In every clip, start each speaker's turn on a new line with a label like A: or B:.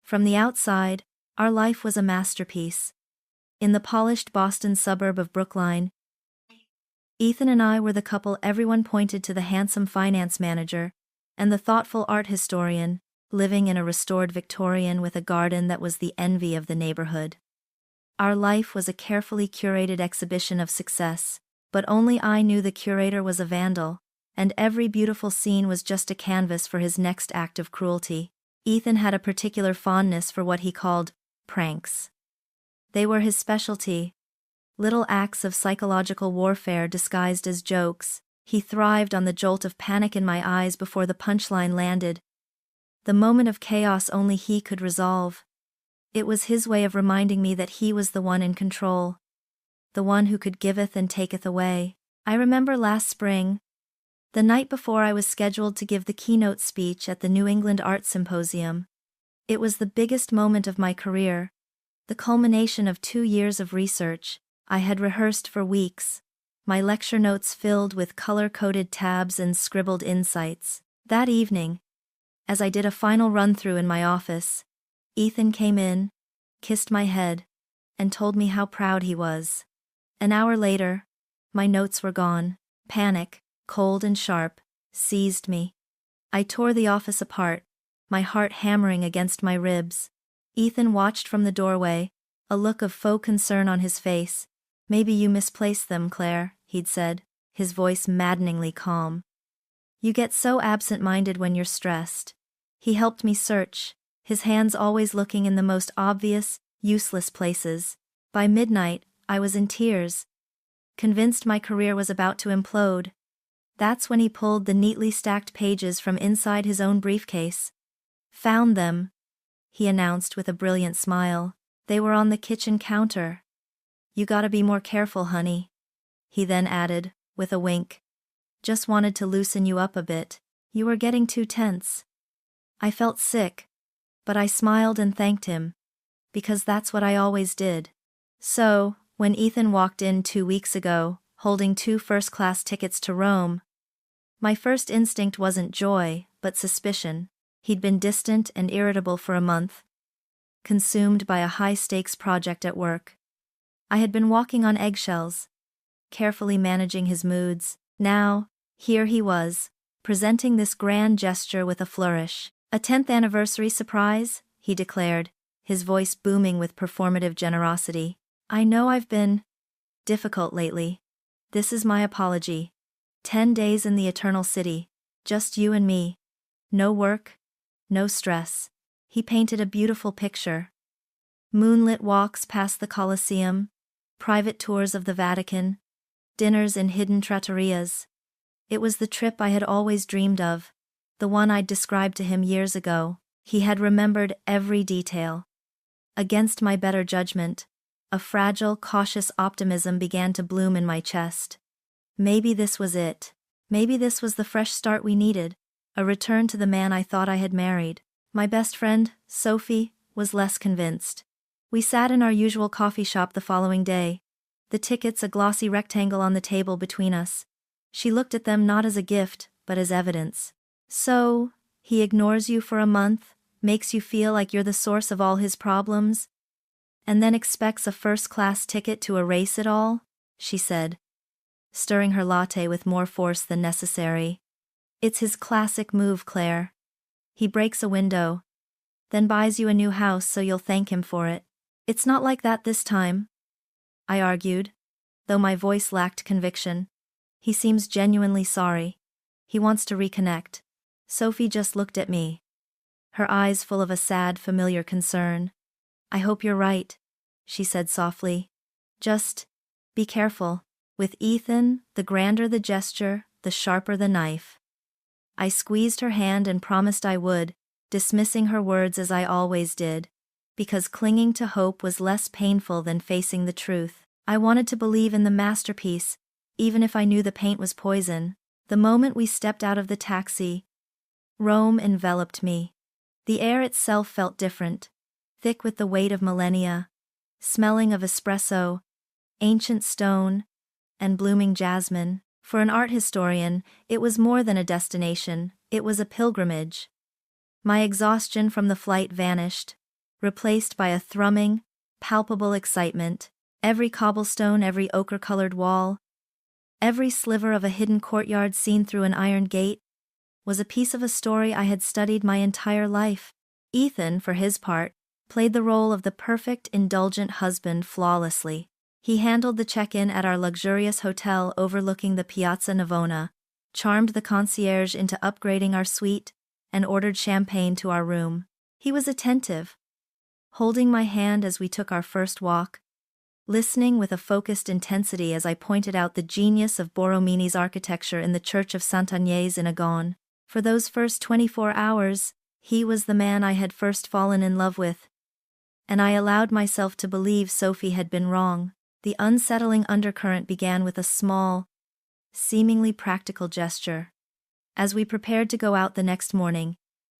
A: From the outside, our life was a masterpiece. In the polished Boston suburb of Brookline, Ethan and I were the couple everyone pointed to, the handsome finance manager and the thoughtful art historian, living in a restored Victorian with a garden that was the envy of the neighborhood. Our life was a carefully curated exhibition of success, but only I knew the curator was a vandal, and every beautiful scene was just a canvas for his next act of cruelty. Ethan had a particular fondness for what he called pranks. They were his specialty, little acts of psychological warfare disguised as jokes. He thrived on the jolt of panic in my eyes before the punchline landed, the moment of chaos only he could resolve. It was his way of reminding me that he was the one in control, the one who could giveth and taketh away. I remember last spring, the night before I was scheduled to give the keynote speech at the New England Art Symposium. It was the biggest moment of my career, the culmination of 2 years of research. I had rehearsed for weeks, my lecture notes filled with color-coded tabs and scribbled insights. That evening, as I did a final run-through in my office, Ethan came in, kissed my head, and told me how proud he was. An hour later, my notes were gone. Panic, cold and sharp, seized me. I tore the office apart, my heart hammering against my ribs. Ethan watched from the doorway, a look of faux concern on his face. "Maybe you misplaced them, Claire," he'd said, his voice maddeningly calm. "You get so absent-minded when you're stressed." He helped me search, his hands always looking in the most obvious, useless places. By midnight, I was in tears, convinced my career was about to implode. That's when he pulled the neatly stacked pages from inside his own briefcase. "Found them," he announced with a brilliant smile. "They were on the kitchen counter." "You gotta be more careful, honey," he then added, with a wink. "Just wanted to loosen you up a bit. You were getting too tense." I felt sick, but I smiled and thanked him, because that's what I always did. So, when Ethan walked in 2 weeks ago, holding 2 first-class tickets to Rome, my first instinct wasn't joy, but suspicion. He'd been distant and irritable for a month, consumed by a high-stakes project at work. I had been walking on eggshells, carefully managing his moods. Now, here he was, presenting this grand gesture with a flourish. "A 10th anniversary surprise," he declared, his voice booming with performative generosity. "I know I've been difficult lately. This is my apology. 10 days in the Eternal City, just you and me. No work, no stress." He painted a beautiful picture. Moonlit walks past the Colosseum, private tours of the Vatican, dinners in hidden trattorias. It was the trip I had always dreamed of, the one I'd described to him years ago. He had remembered every detail. Against my better judgment, a fragile, cautious optimism began to bloom in my chest. Maybe this was it. Maybe this was the fresh start we needed, a return to the man I thought I had married. My best friend, Sophie, was less convinced. We sat in our usual coffee shop the following day, the tickets a glossy rectangle on the table between us. She looked at them not as a gift, but as evidence. "So, he ignores you for a month, makes you feel like you're the source of all his problems, and then expects a first-class ticket to erase it all?" she said, stirring her latte with more force than necessary. "It's his classic move, Claire. He breaks a window, then buys you a new house so you'll thank him for it." "It's not like that this time," I argued, though my voice lacked conviction. "He seems genuinely sorry. He wants to reconnect." Sophie just looked at me, her eyes full of a sad, familiar concern. "I hope you're right," she said softly. "Just be careful. With Ethan, the grander the gesture, the sharper the knife." I squeezed her hand and promised I would, dismissing her words as I always did, because clinging to hope was less painful than facing the truth. I wanted to believe in the masterpiece, even if I knew the paint was poison. The moment we stepped out of the taxi, Rome enveloped me. The air itself felt different, thick with the weight of millennia, smelling of espresso, ancient stone, and blooming jasmine. For an art historian, it was more than a destination, it was a pilgrimage. My exhaustion from the flight vanished, replaced by a thrumming, palpable excitement. Every cobblestone, every ochre-colored wall, every sliver of a hidden courtyard seen through an iron gate, was a piece of a story I had studied my entire life. Ethan, for his part, played the role of the perfect, indulgent husband flawlessly. He handled the check-in at our luxurious hotel overlooking the Piazza Navona, charmed the concierge into upgrading our suite, and ordered champagne to our room. He was attentive, holding my hand as we took our first walk, listening with a focused intensity as I pointed out the genius of Borromini's architecture in the Church of Sant'Agnese in Agon. For those first 24 hours, he was the man I had first fallen in love with, and I allowed myself to believe Sophie had been wrong. The unsettling undercurrent began with a small, seemingly practical gesture. As we prepared to go out the next morning,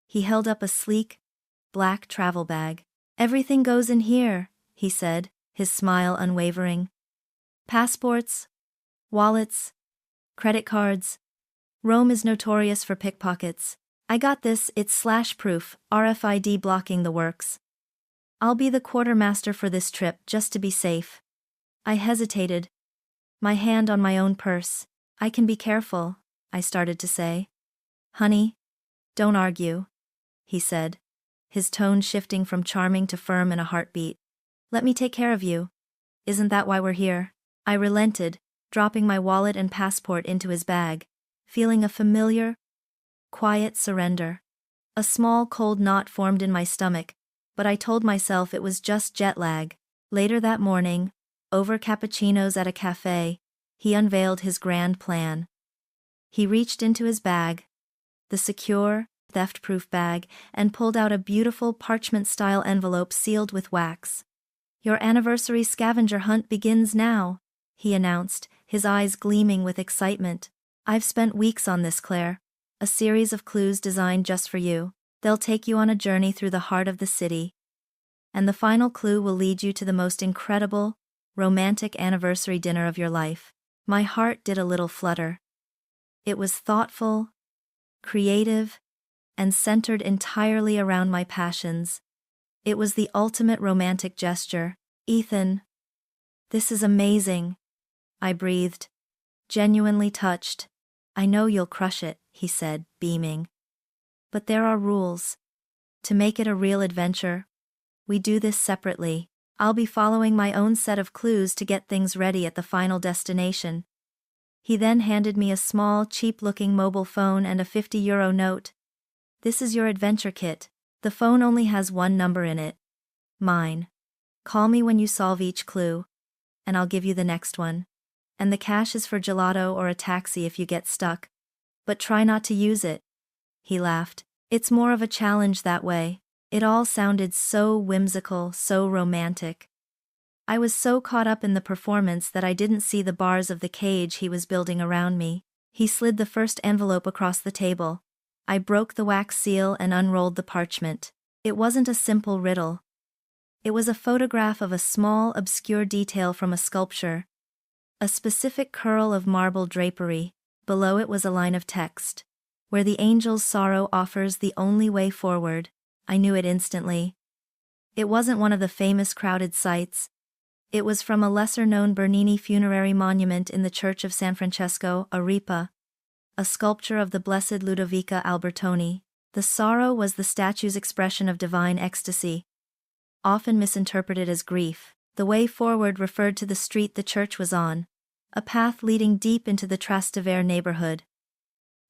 A: he held up a sleek, black travel bag. "Everything goes in here," he said, his smile unwavering. "Passports, wallets, credit cards. Rome is notorious for pickpockets. I got this, it's slash-proof, RFID blocking the works. I'll be the quartermaster for this trip just to be safe." I hesitated, my hand on my own purse. "I can be careful," I started to say. "Honey, don't argue," he said, his tone shifting from charming to firm in a heartbeat. "Let me take care of you. Isn't that why we're here?" I relented, dropping my wallet and passport into his bag, feeling a familiar, quiet surrender. A small cold knot formed in my stomach, but I told myself it was just jet lag. Later that morning, over cappuccinos at a cafe, he unveiled his grand plan. He reached into his bag, the secure, theft-proof bag, and pulled out a beautiful parchment-style envelope sealed with wax. "Your anniversary scavenger hunt begins now," he announced, his eyes gleaming with excitement. "I've spent weeks on this, Claire. A series of clues designed just for you. They'll take you on a journey through the heart of the city. And the final clue will lead you to the most incredible, romantic anniversary dinner of your life." My heart did a little flutter. It was thoughtful, creative, and centered entirely around my passions. It was the ultimate romantic gesture. "Ethan, this is amazing," I breathed, genuinely touched. "I know you'll crush it," he said, beaming. "But there are rules. To make it a real adventure, we do this separately. I'll be following my own set of clues to get things ready at the final destination." He then handed me a small, cheap-looking mobile phone and a €50 note. "This is your adventure kit. The phone only has one number in it. Mine. Call me when you solve each clue, and I'll give you the next one. And the cash is for gelato or a taxi if you get stuck. But try not to use it." He laughed. "It's more of a challenge that way." It all sounded so whimsical, so romantic. I was so caught up in the performance that I didn't see the bars of the cage he was building around me. He slid the first envelope across the table. I broke the wax seal and unrolled the parchment. It wasn't a simple riddle. It was a photograph of a small, obscure detail from a sculpture. A specific curl of marble drapery. Below it was a line of text. "Where the angel's sorrow offers the only way forward." I knew it instantly. It wasn't one of the famous crowded sites. It was from a lesser-known Bernini funerary monument in the Church of San Francesco, Arepa, a sculpture of the Blessed Ludovica Albertoni. The sorrow was the statue's expression of divine ecstasy, often misinterpreted as grief. The way forward referred to the street the church was on, a path leading deep into the Trastevere neighborhood.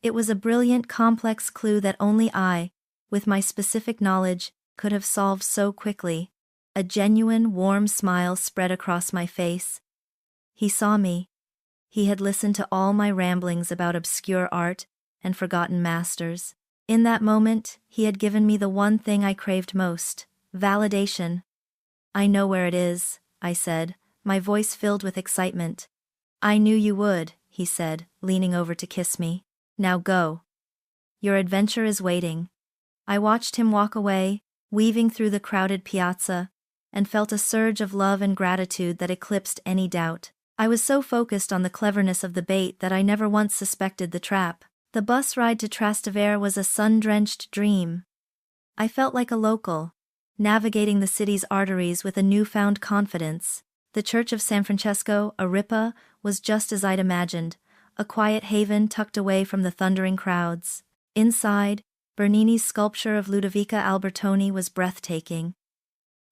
A: It was a brilliant, complex clue that only I, with my specific knowledge, could have solved so quickly. A genuine, warm smile spread across my face. He saw me. He had listened to all my ramblings about obscure art and forgotten masters. In that moment, he had given me the one thing I craved most: validation. "I know where it is," I said, my voice filled with excitement. "I knew you would," he said, leaning over to kiss me. "Now go. Your adventure is waiting." I watched him walk away, weaving through the crowded piazza, and felt a surge of love and gratitude that eclipsed any doubt. I was so focused on the cleverness of the bait that I never once suspected the trap. The bus ride to Trastevere was a sun-drenched dream. I felt like a local, navigating the city's arteries with a newfound confidence. The Church of San Francesco, Aripa, was just as I'd imagined, a quiet haven tucked away from the thundering crowds. Inside, Bernini's sculpture of Ludovica Albertoni was breathtaking.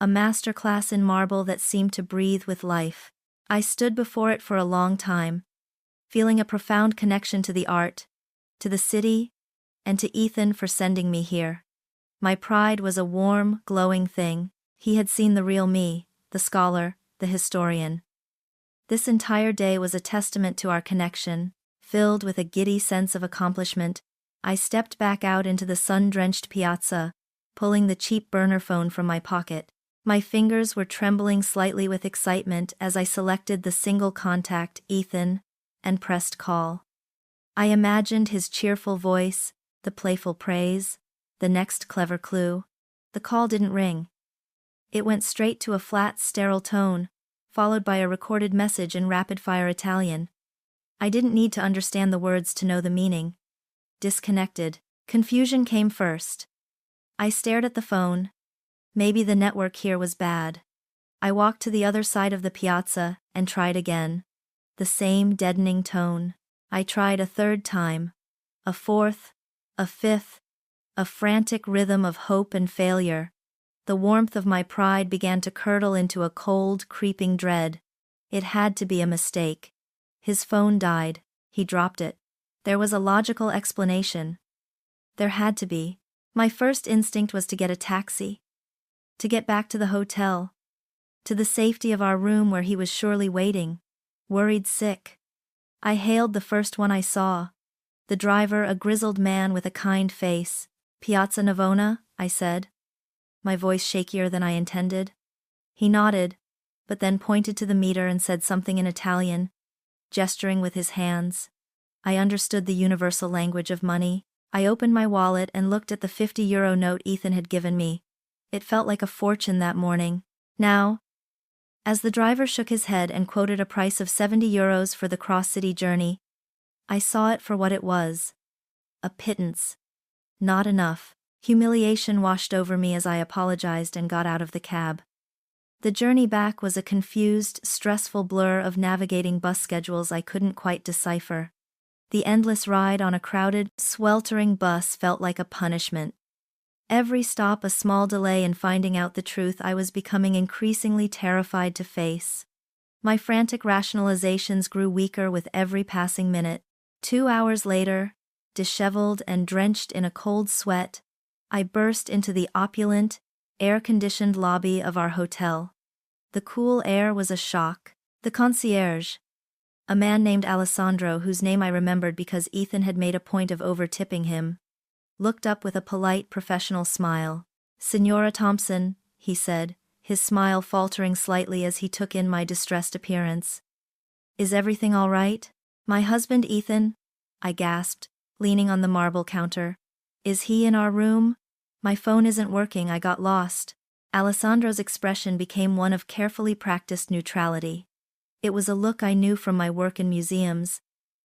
A: A masterclass in marble that seemed to breathe with life. I stood before it for a long time, feeling a profound connection to the art, to the city, and to Ethan for sending me here. My pride was a warm, glowing thing. He had seen the real me, the scholar, the historian. This entire day was a testament to our connection. Filled with a giddy sense of accomplishment, I stepped back out into the sun-drenched piazza, pulling the cheap burner phone from my pocket. My fingers were trembling slightly with excitement as I selected the single contact, Ethan, and pressed call. I imagined his cheerful voice, the playful praise, the next clever clue. The call didn't ring. It went straight to a flat, sterile tone, followed by a recorded message in rapid-fire Italian. I didn't need to understand the words to know the meaning. Disconnected. Confusion came first. I stared at the phone. Maybe the network here was bad. I walked to the other side of the piazza and tried again. The same deadening tone. I tried a third time. A fourth. A fifth. A frantic rhythm of hope and failure. The warmth of my pride began to curdle into a cold, creeping dread. It had to be a mistake. His phone died. He dropped it. There was a logical explanation. There had to be. My first instinct was to get a taxi. To get back to the hotel. To the safety of our room where he was surely waiting. Worried sick. I hailed the first one I saw. The driver, a grizzled man with a kind face. Piazza Navona, I said. My voice shakier than I intended. He nodded, but then pointed to the meter and said something in Italian, gesturing with his hands. I understood the universal language of money. I opened my wallet and looked at the €50 note Ethan had given me. It felt like a fortune that morning. Now, as the driver shook his head and quoted a price of €70 for the cross-city journey, I saw it for what it was. A pittance. Not enough. Humiliation washed over me as I apologized and got out of the cab. The journey back was a confused, stressful blur of navigating bus schedules I couldn't quite decipher. The endless ride on a crowded, sweltering bus felt like a punishment. Every stop a small delay in finding out the truth I was becoming increasingly terrified to face. My frantic rationalizations grew weaker with every passing minute. 2 hours later, disheveled and drenched in a cold sweat, I burst into the opulent, air-conditioned lobby of our hotel. The cool air was a shock. The concierge, a man named Alessandro whose name I remembered because Ethan had made a point of over-tipping him, looked up with a polite professional smile. "Signora Thompson," he said, his smile faltering slightly as he took in my distressed appearance. "Is everything all right?" "My husband Ethan," I gasped, leaning on the marble counter. "Is he in our room? My phone isn't working, I got lost." Alessandro's expression became one of carefully practiced neutrality. It was a look I knew from my work in museums,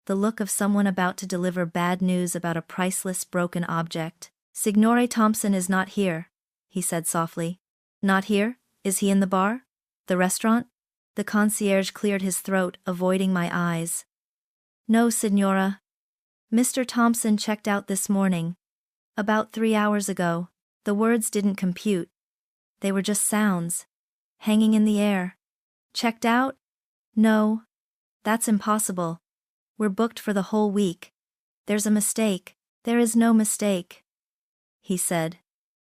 A: the look of someone about to deliver bad news about a priceless broken object. "Signore Thompson is not here," he said softly. "Not here? Is he in the bar? The restaurant?" The concierge cleared his throat, avoiding my eyes. "No, signora. Mr. Thompson checked out this morning. About 3 hours ago." The words didn't compute. They were just sounds, hanging in the air. "Checked out? No. That's impossible. We're booked for the whole week. There's a mistake." "There is no mistake," he said,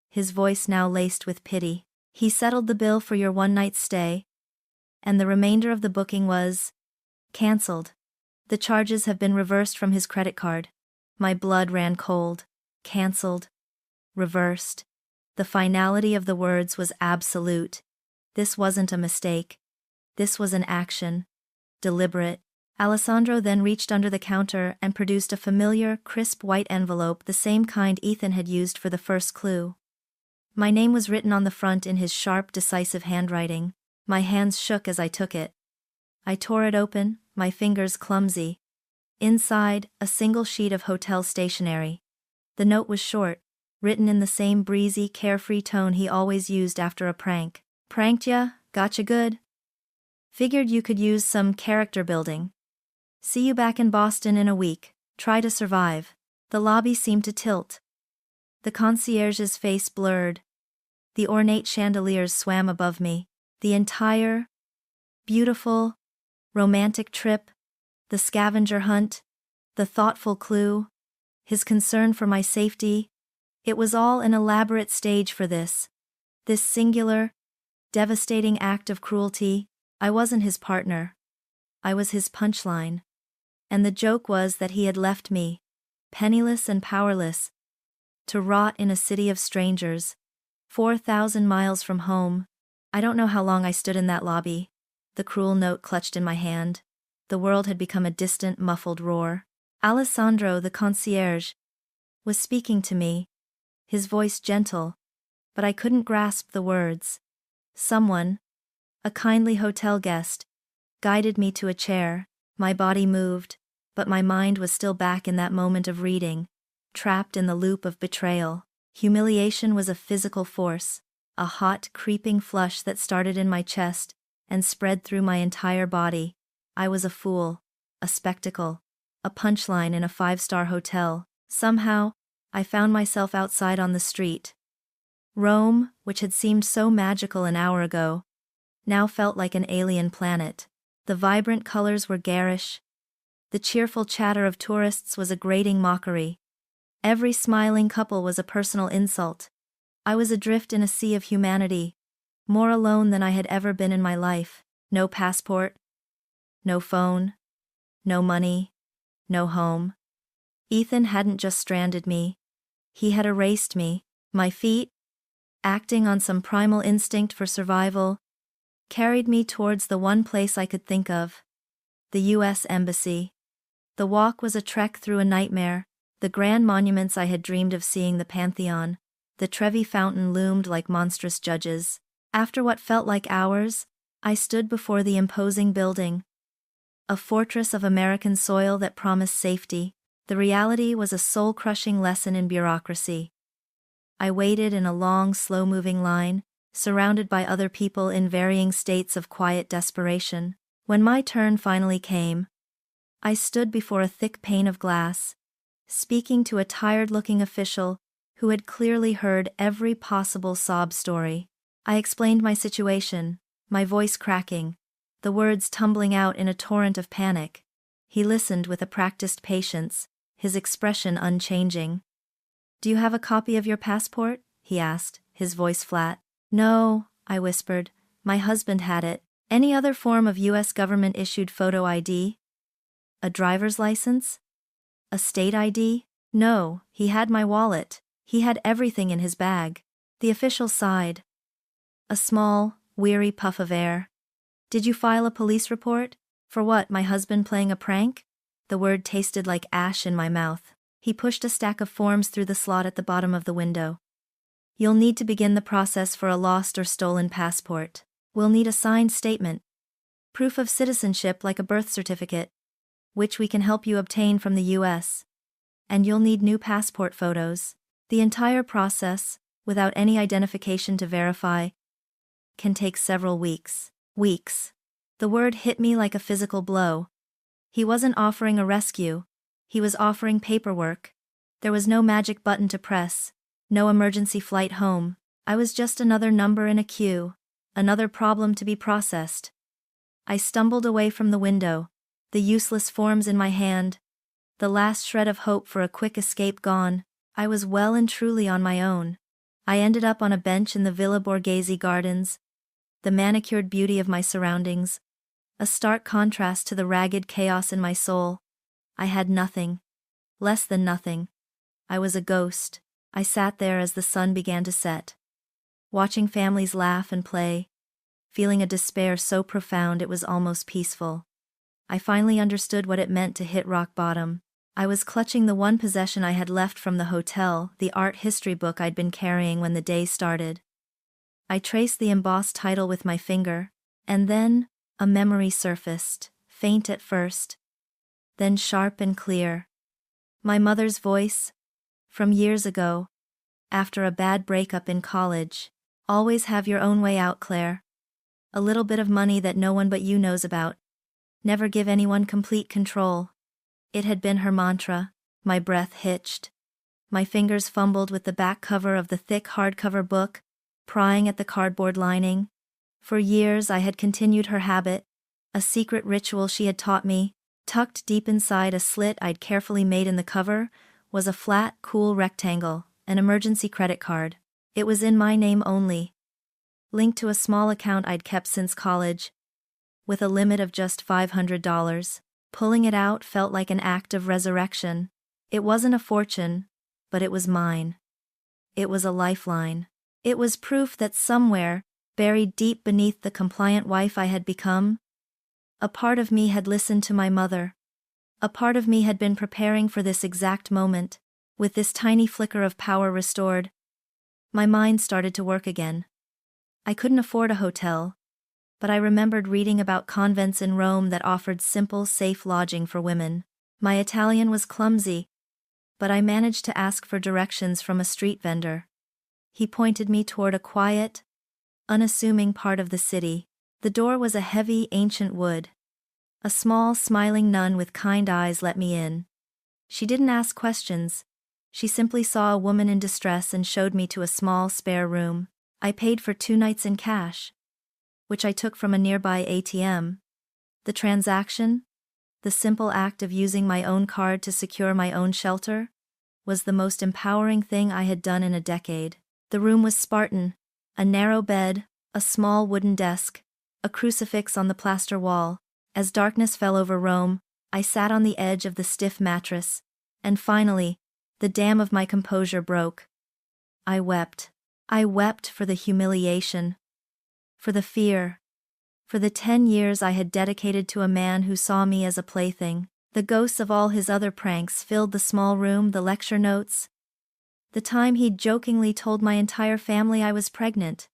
A: his voice now laced with pity. "He settled the bill for your one-night stay, and the remainder of the booking was cancelled. The charges have been reversed from his credit card." My blood ran cold. Cancelled. Reversed. The finality of the words was absolute. This wasn't a mistake. This was an action. Deliberate. Alessandro then reached under the counter and produced a familiar, crisp white envelope, the same kind Ethan had used for the first clue. My name was written on the front in his sharp, decisive handwriting. My hands shook as I took it. I tore it open, my fingers clumsy. Inside, a single sheet of hotel stationery. The note was short, written in the same breezy, carefree tone he always used after a prank. Pranked ya? Gotcha good? Figured you could use some character building. See you back in Boston in a week. Try to survive. The lobby seemed to tilt. The concierge's face blurred. The ornate chandeliers swam above me. The entire, beautiful, romantic trip, the scavenger hunt, the thoughtful clue, his concern for my safety, it was all an elaborate stage for this singular, devastating act of cruelty. I wasn't his partner. I was his punchline. And the joke was that he had left me, penniless and powerless, to rot in a city of strangers, 4,000 miles from home. I don't know how long I stood in that lobby, the cruel note clutched in my hand. The world had become a distant, muffled roar. Alessandro, the concierge, was speaking to me, his voice gentle, but I couldn't grasp the words. Someone, a kindly hotel guest, guided me to a chair. My body moved, but my mind was still back in that moment of reading, trapped in the loop of betrayal. Humiliation was a physical force, a hot, creeping flush that started in my chest and spread through my entire body. I was a fool, a spectacle, a punchline in a 5-star hotel. Somehow, I found myself outside on the street. Rome, which had seemed so magical an hour ago, now felt like an alien planet. The vibrant colors were garish. The cheerful chatter of tourists was a grating mockery. Every smiling couple was a personal insult. I was adrift in a sea of humanity, more alone than I had ever been in my life. No passport, no phone, no money, no home. Ethan hadn't just stranded me. He had erased me. My feet, acting on some primal instinct for survival, carried me towards the one place I could think of, the U.S. Embassy. The walk was a trek through a nightmare. The grand monuments I had dreamed of seeing, the Pantheon, the Trevi Fountain, loomed like monstrous judges. After what felt like hours, I stood before the imposing building, a fortress of American soil that promised safety. The reality was a soul-crushing lesson in bureaucracy. I waited in a long, slow-moving line, surrounded by other people in varying states of quiet desperation. When my turn finally came, I stood before a thick pane of glass, speaking to a tired-looking official who had clearly heard every possible sob story. I explained my situation, my voice cracking, the words tumbling out in a torrent of panic. He listened with a practiced patience, his expression unchanging. "Do you have a copy of your passport?" he asked, his voice flat. "No," I whispered. "My husband had it." "Any other form of U.S. government-issued photo ID? A driver's license? A state ID?" "No, he had my wallet. He had everything in his bag." The official sighed. A small, weary puff of air. "Did you file a police report? For what, my husband playing a prank?" The word tasted like ash in my mouth. He pushed a stack of forms through the slot at the bottom of the window. "You'll need to begin the process for a lost or stolen passport. We'll need a signed statement, proof of citizenship like a birth certificate, which we can help you obtain from the U.S. And you'll need new passport photos. The entire process, without any identification to verify, can take several weeks." Weeks. The word hit me like a physical blow. He wasn't offering a rescue. He was offering paperwork. There was no magic button to press, no emergency flight home. I was just another number in a queue, another problem to be processed. I stumbled away from the window, the useless forms in my hand, the last shred of hope for a quick escape gone. I was well and truly on my own. I ended up on a bench in the Villa Borghese Gardens, the manicured beauty of my surroundings, a stark contrast to the ragged chaos in my soul. I had nothing. Less than nothing. I was a ghost. I sat there as the sun began to set, watching families laugh and play, feeling a despair so profound it was almost peaceful. I finally understood what it meant to hit rock bottom. I was clutching the one possession I had left from the hotel, the art history book I'd been carrying when the day started. I traced the embossed title with my finger, and then a memory surfaced, faint at first, then sharp and clear. My mother's voice, from years ago, After a bad breakup in college. Always have your own way out, Claire. A little bit of money that no one but you knows about. Never give anyone complete control. It had been her mantra. My breath hitched. My fingers fumbled with the back cover of the thick hardcover book, prying at the cardboard lining. For years I had continued her habit, a secret ritual she had taught me. Tucked deep inside a slit I'd carefully made in the cover was a flat, cool rectangle, an emergency credit card. It was in my name only, linked to a small account I'd kept since college, with a limit of just $500. Pulling it out felt like an act of resurrection. It wasn't a fortune, but it was mine. It was a lifeline. It was proof that somewhere, buried deep beneath the compliant wife I had become, a part of me had listened to my mother. A part of me had been preparing for this exact moment. With this tiny flicker of power restored, my mind started to work again. I couldn't afford a hotel, but I remembered reading about convents in Rome that offered simple, safe lodging for women. My Italian was clumsy, but I managed to ask for directions from a street vendor. He pointed me toward a quiet, unassuming part of the city. The door was a heavy, ancient wood. A small, smiling nun with kind eyes let me in. She didn't ask questions. She simply saw a woman in distress and showed me to a small, spare room. I paid for 2 nights in cash, which I took from a nearby ATM. The transaction, the simple act of using my own card to secure my own shelter, was the most empowering thing I had done in a decade. The room was Spartan, a narrow bed, a small wooden desk, a crucifix on the plaster wall. As darkness fell over Rome, I sat on the edge of the stiff mattress, and finally, the dam of my composure broke. I wept. I wept for the humiliation, for the fear, for the 10 years I had dedicated to a man who saw me as a plaything. The ghosts of all his other pranks filled the small room, the lecture notes, the time he'd jokingly told my entire family I was pregnant,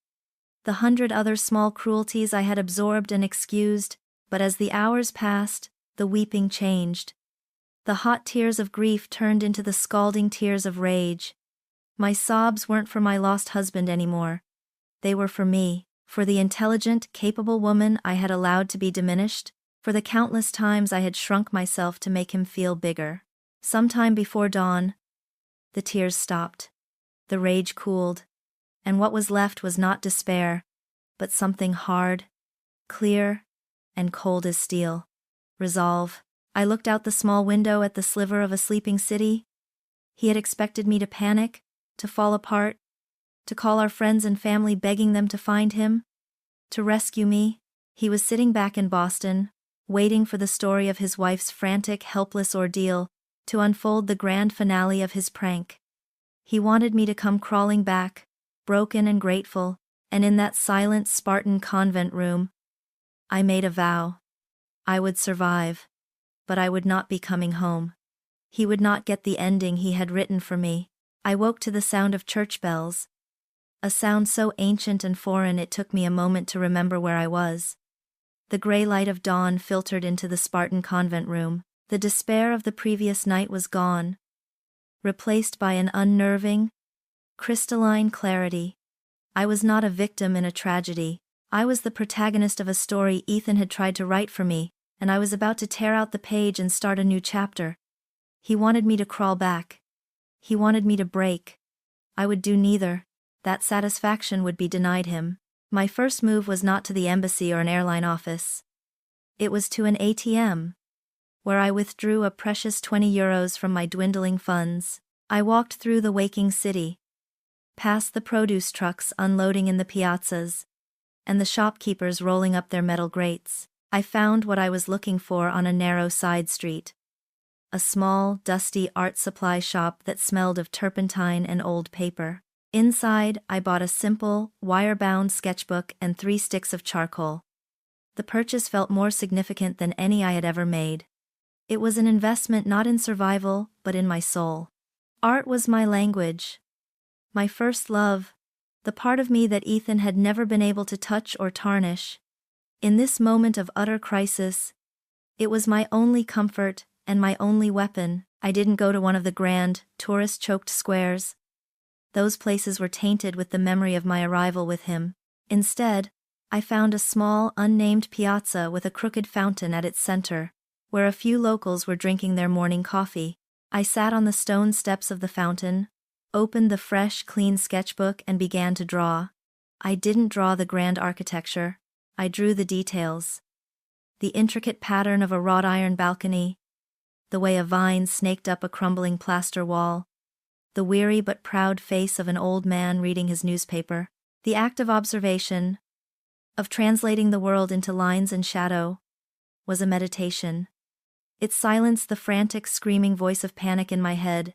A: the 100 other small cruelties I had absorbed and excused. But as the hours passed, the weeping changed. The hot tears of grief turned into the scalding tears of rage. My sobs weren't for my lost husband anymore. They were for me, for the intelligent, capable woman I had allowed to be diminished, for the countless times I had shrunk myself to make him feel bigger. Sometime before dawn, the tears stopped. The rage cooled, and what was left was not despair, but something hard, clear, and cold as steel. Resolve. I looked out the small window at the sliver of a sleeping city. He had expected me to panic, to fall apart, to call our friends and family begging them to find him, to rescue me. He was sitting back in Boston, waiting for the story of his wife's frantic, helpless ordeal to unfold the grand finale of his prank. He wanted me to come crawling back, broken and grateful, and in that silent Spartan convent room, I made a vow. I would survive, but I would not be coming home. He would not get the ending he had written for me. I woke to the sound of church bells, a sound so ancient and foreign it took me a moment to remember where I was. The gray light of dawn filtered into the Spartan convent room. The despair of the previous night was gone, replaced by an unnerving, crystalline clarity. I was not a victim in a tragedy. I was the protagonist of a story Ethan had tried to write for me, and I was about to tear out the page and start a new chapter. He wanted me to crawl back. He wanted me to break. I would do neither. That satisfaction would be denied him. My first move was not to the embassy or an airline office. It was to an ATM, where I withdrew a precious €20 from my dwindling funds. I walked through the waking city, past the produce trucks unloading in the piazzas, and the shopkeepers rolling up their metal grates. I found what I was looking for on a narrow side street. A small, dusty art supply shop that smelled of turpentine and old paper. Inside, I bought a simple, wire-bound sketchbook and 3 sticks of charcoal. The purchase felt more significant than any I had ever made. It was an investment not in survival, but in my soul. Art was my language. My first love, the part of me that Ethan had never been able to touch or tarnish. In this moment of utter crisis, it was my only comfort and my only weapon. I didn't go to one of the grand, tourist-choked squares. Those places were tainted with the memory of my arrival with him. Instead, I found a small, unnamed piazza with a crooked fountain at its center, where a few locals were drinking their morning coffee. I sat on the stone steps of the fountain, opened the fresh, clean sketchbook and began to draw. I didn't draw the grand architecture, I drew the details. The intricate pattern of a wrought iron balcony, the way a vine snaked up a crumbling plaster wall, the weary but proud face of an old man reading his newspaper. The act of observation, of translating the world into lines and shadow, was a meditation. It silenced the frantic, screaming voice of panic in my head,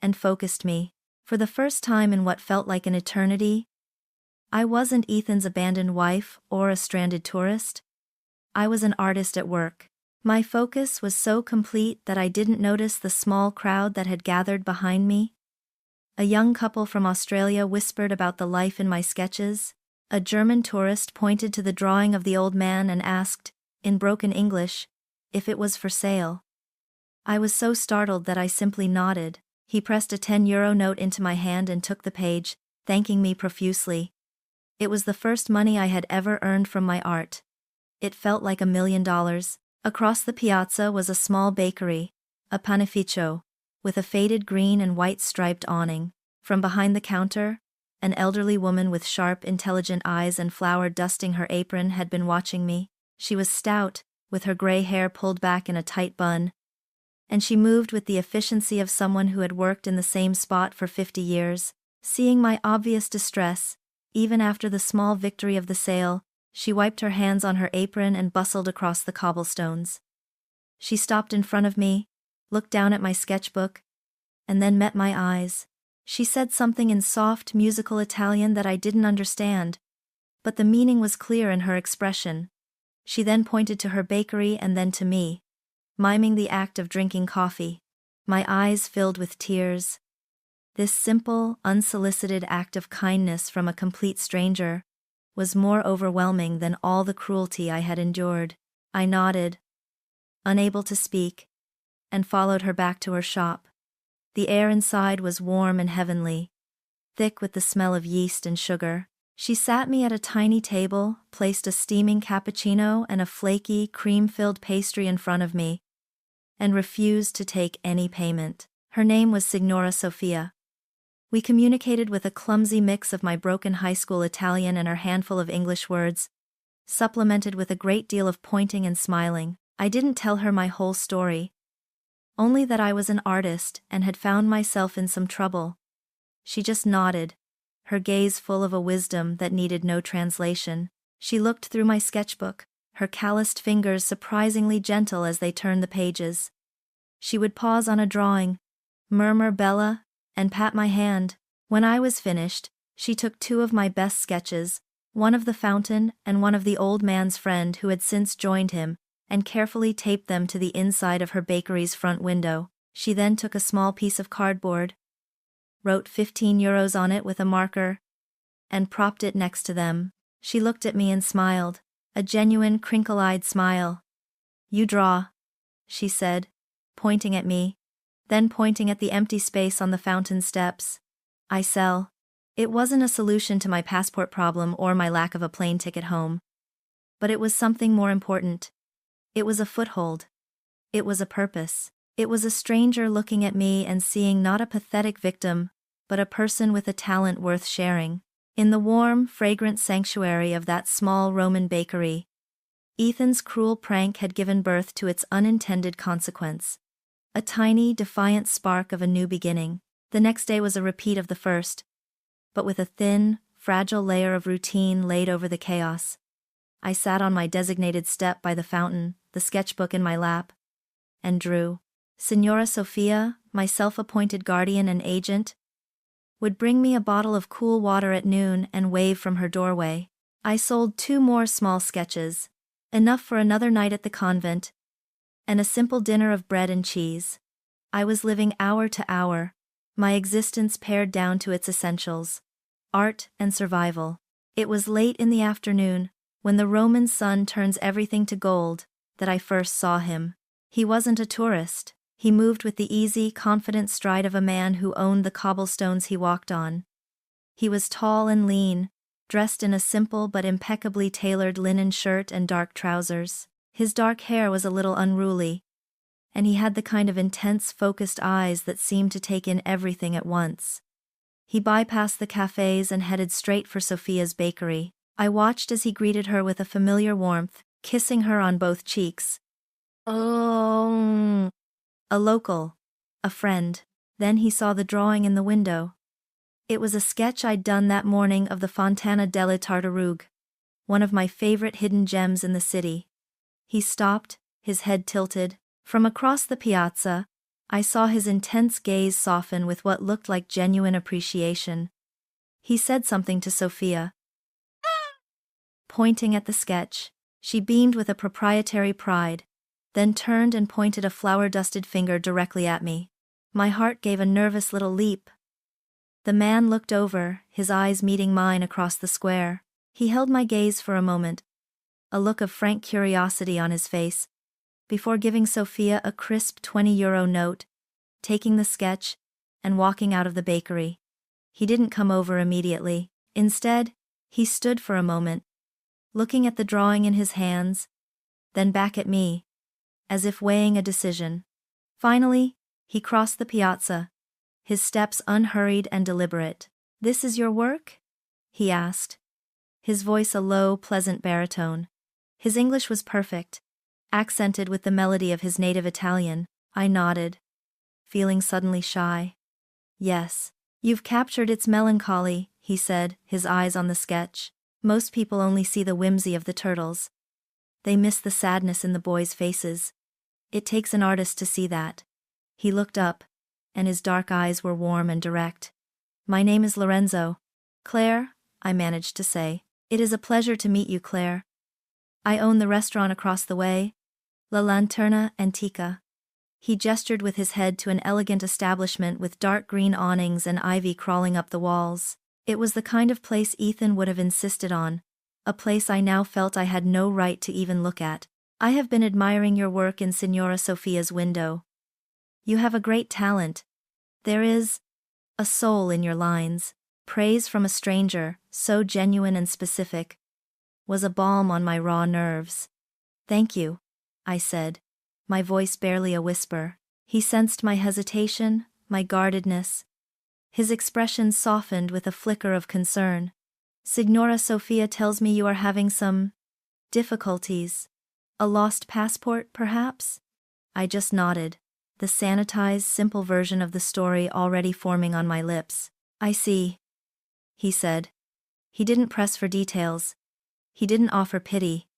A: and focused me. For the first time in what felt like an eternity, I wasn't Ethan's abandoned wife or a stranded tourist. I was an artist at work. My focus was so complete that I didn't notice the small crowd that had gathered behind me. A young couple from Australia whispered about the life in my sketches. A German tourist pointed to the drawing of the old man and asked, in broken English, if it was for sale. I was so startled that I simply nodded. He pressed a 10-euro note into my hand and took the page, thanking me profusely. It was the first money I had ever earned from my art. It felt like $1 million. Across the piazza was a small bakery, a panificio, with a faded green and white striped awning. From behind the counter, an elderly woman with sharp, intelligent eyes and flour dusting her apron had been watching me. She was stout, with her gray hair pulled back in a tight bun, and she moved with the efficiency of someone who had worked in the same spot for 50 years. Seeing my obvious distress, even after the small victory of the sale, she wiped her hands on her apron and bustled across the cobblestones. She stopped in front of me, looked down at my sketchbook, and then met my eyes. She said something in soft, musical Italian that I didn't understand, but the meaning was clear in her expression. She then pointed to her bakery and then to me, miming the act of drinking coffee. My eyes filled with tears. This simple, unsolicited act of kindness from a complete stranger was more overwhelming than all the cruelty I had endured. I nodded, unable to speak, and followed her back to her shop. The air inside was warm and heavenly, thick with the smell of yeast and sugar. She sat me at a tiny table, placed a steaming cappuccino and a flaky, cream-filled pastry in front of me, and refused to take any payment. Her name was Signora Sofia. We communicated with a clumsy mix of my broken high school Italian and her handful of English words, supplemented with a great deal of pointing and smiling. I didn't tell her my whole story, only that I was an artist and had found myself in some trouble. She just nodded, her gaze full of a wisdom that needed no translation. She looked through my sketchbook, her calloused fingers surprisingly gentle as they turned the pages. She would pause on a drawing, murmur "Bella," and pat my hand. When I was finished, she took 2 of my best sketches, one of the fountain and one of the old man's friend who had since joined him, and carefully taped them to the inside of her bakery's front window. She then took a small piece of cardboard, wrote 15 euros on it with a marker, and propped it next to them. She looked at me and smiled, a genuine crinkle-eyed smile. "You draw," she said, pointing at me, then pointing at the empty space on the fountain steps. "I sell." It wasn't a solution to my passport problem or my lack of a plane ticket home. But it was something more important. It was a foothold. It was a purpose. It was a stranger looking at me and seeing not a pathetic victim, but a person with a talent worth sharing. In the warm, fragrant sanctuary of that small Roman bakery, Ethan's cruel prank had given birth to its unintended consequence. A tiny, defiant spark of a new beginning. The next day was a repeat of the first, but with a thin, fragile layer of routine laid over the chaos. I sat on my designated step by the fountain, the sketchbook in my lap, and drew. Signora Sofia, my self-appointed guardian and agent, would bring me a bottle of cool water at noon and wave from her doorway. I sold 2 more small sketches, enough for another night at the convent, and a simple dinner of bread and cheese. I was living hour to hour, my existence pared down to its essentials, art and survival. It was late in the afternoon, when the Roman sun turns everything to gold, that I first saw him. He wasn't a tourist. He moved with the easy, confident stride of a man who owned the cobblestones he walked on. He was tall and lean, dressed in a simple but impeccably tailored linen shirt and dark trousers. His dark hair was a little unruly, and he had the kind of intense, focused eyes that seemed to take in everything at once. He bypassed the cafes and headed straight for Sophia's bakery. I watched as he greeted her with a familiar warmth, kissing her on both cheeks. Oh, a local, a friend. Then he saw the drawing in the window. It was a sketch I'd done that morning of the Fontana delle Tartarughe, one of my favorite hidden gems in the city. He stopped, his head tilted. From across the piazza, I saw his intense gaze soften with what looked like genuine appreciation. He said something to Sophia. Pointing at the sketch, she beamed with a proprietary pride, then turned and pointed a flour-dusted finger directly at me. My heart gave a nervous little leap. The man looked over, his eyes meeting mine across the square. He held my gaze for a moment, a look of frank curiosity on his face, before giving Sophia a crisp €20 note, taking the sketch, and walking out of the bakery. He didn't come over immediately. Instead, he stood for a moment, looking at the drawing in his hands, then back at me, as if weighing a decision. Finally, he crossed the piazza, his steps unhurried and deliberate. "This is your work?" he asked, his voice a low, pleasant baritone. His English was perfect, accented with the melody of his native Italian. I nodded, feeling suddenly shy. "Yes. You've captured its melancholy," he said, his eyes on the sketch. "Most people only see the whimsy of the turtles. They miss the sadness in the boys' faces. It takes an artist to see that." He looked up, and his dark eyes were warm and direct. "My name is Lorenzo." "Claire," I managed to say. "It is a pleasure to meet you, Claire. I own the restaurant across the way, La Lanterna Antica." He gestured with his head to an elegant establishment with dark green awnings and ivy crawling up the walls. It was the kind of place Ethan would have insisted on, a place I now felt I had no right to even look at. "I have been admiring your work in Signora Sophia's window. You have a great talent. There is a soul in your lines." Praise from a stranger, so genuine and specific, was a balm on my raw nerves. "Thank you," I said, my voice barely a whisper. He sensed my hesitation, my guardedness. His expression softened with a flicker of concern. "Signora Sophia tells me you are having some difficulties. A lost passport, perhaps?" I just nodded, the sanitized, simple version of the story already forming on my lips. "I see," he said. He didn't press for details. He didn't offer pity.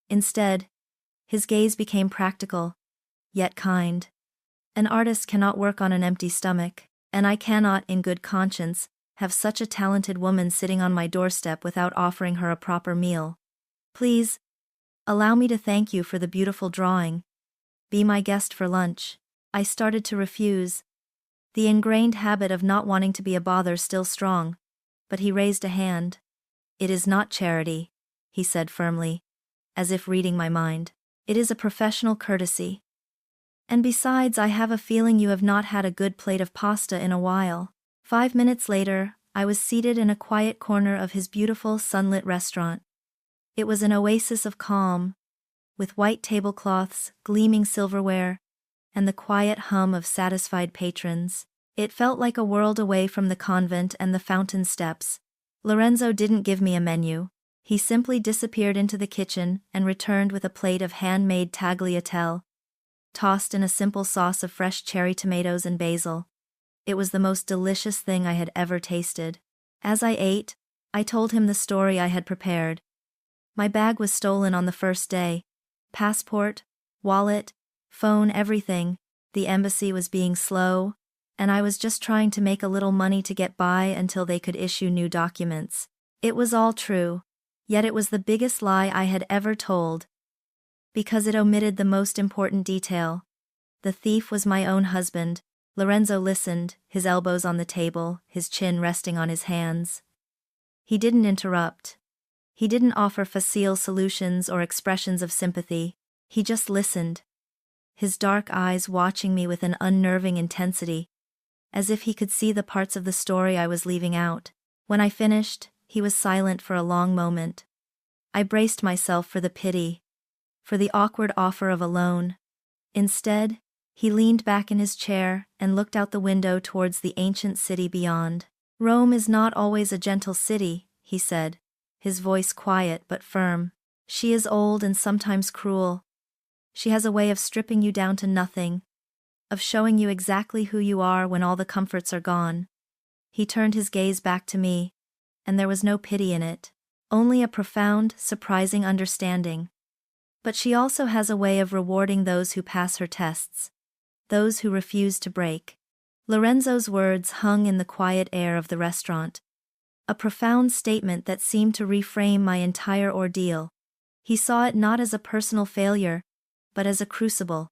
A: Instead, his gaze became practical, yet kind. An artist cannot work on an empty stomach, and I cannot, in good conscience, have such a talented woman sitting on my doorstep without offering her a proper meal. "Please, allow me to thank you for the beautiful drawing. Be my guest for lunch." I started to refuse, the ingrained habit of not wanting to be a bother still strong, but he raised a hand. "It is not charity," he said firmly, as if reading my mind. "It is a professional courtesy. And besides, I have a feeling you have not had a good plate of pasta in a while." 5 minutes later, I was seated in a quiet corner of his beautiful sunlit restaurant. It was an oasis of calm, with white tablecloths, gleaming silverware, and the quiet hum of satisfied patrons. It felt like a world away from the convent and the fountain steps. Lorenzo didn't give me a menu. He simply disappeared into the kitchen and returned with a plate of handmade tagliatelle, tossed in a simple sauce of fresh cherry tomatoes and basil. It was the most delicious thing I had ever tasted. As I ate, I told him the story I had prepared. My bag was stolen on the first day. Passport, wallet, phone, everything. The embassy was being slow, and I was just trying to make a little money to get by until they could issue new documents. It was all true, yet it was the biggest lie I had ever told, because it omitted the most important detail. The thief was my own husband. Lorenzo listened, his elbows on the table, his chin resting on his hands. He didn't interrupt. He didn't offer facile solutions or expressions of sympathy. He just listened, his dark eyes watching me with an unnerving intensity, as if he could see the parts of the story I was leaving out. When I finished, he was silent for a long moment. I braced myself for the pity, for the awkward offer of a loan. Instead, he leaned back in his chair and looked out the window towards the ancient city beyond. "Rome is not always a gentle city," he said, his voice quiet but firm. "She is old and sometimes cruel. She has a way of stripping you down to nothing, of showing you exactly who you are when all the comforts are gone." He turned his gaze back to me, and there was no pity in it, only a profound, surprising understanding. "But she also has a way of rewarding those who pass her tests, those who refuse to break." Lorenzo's words hung in the quiet air of the restaurant, a profound statement that seemed to reframe my entire ordeal. He saw it not as a personal failure, but as a crucible,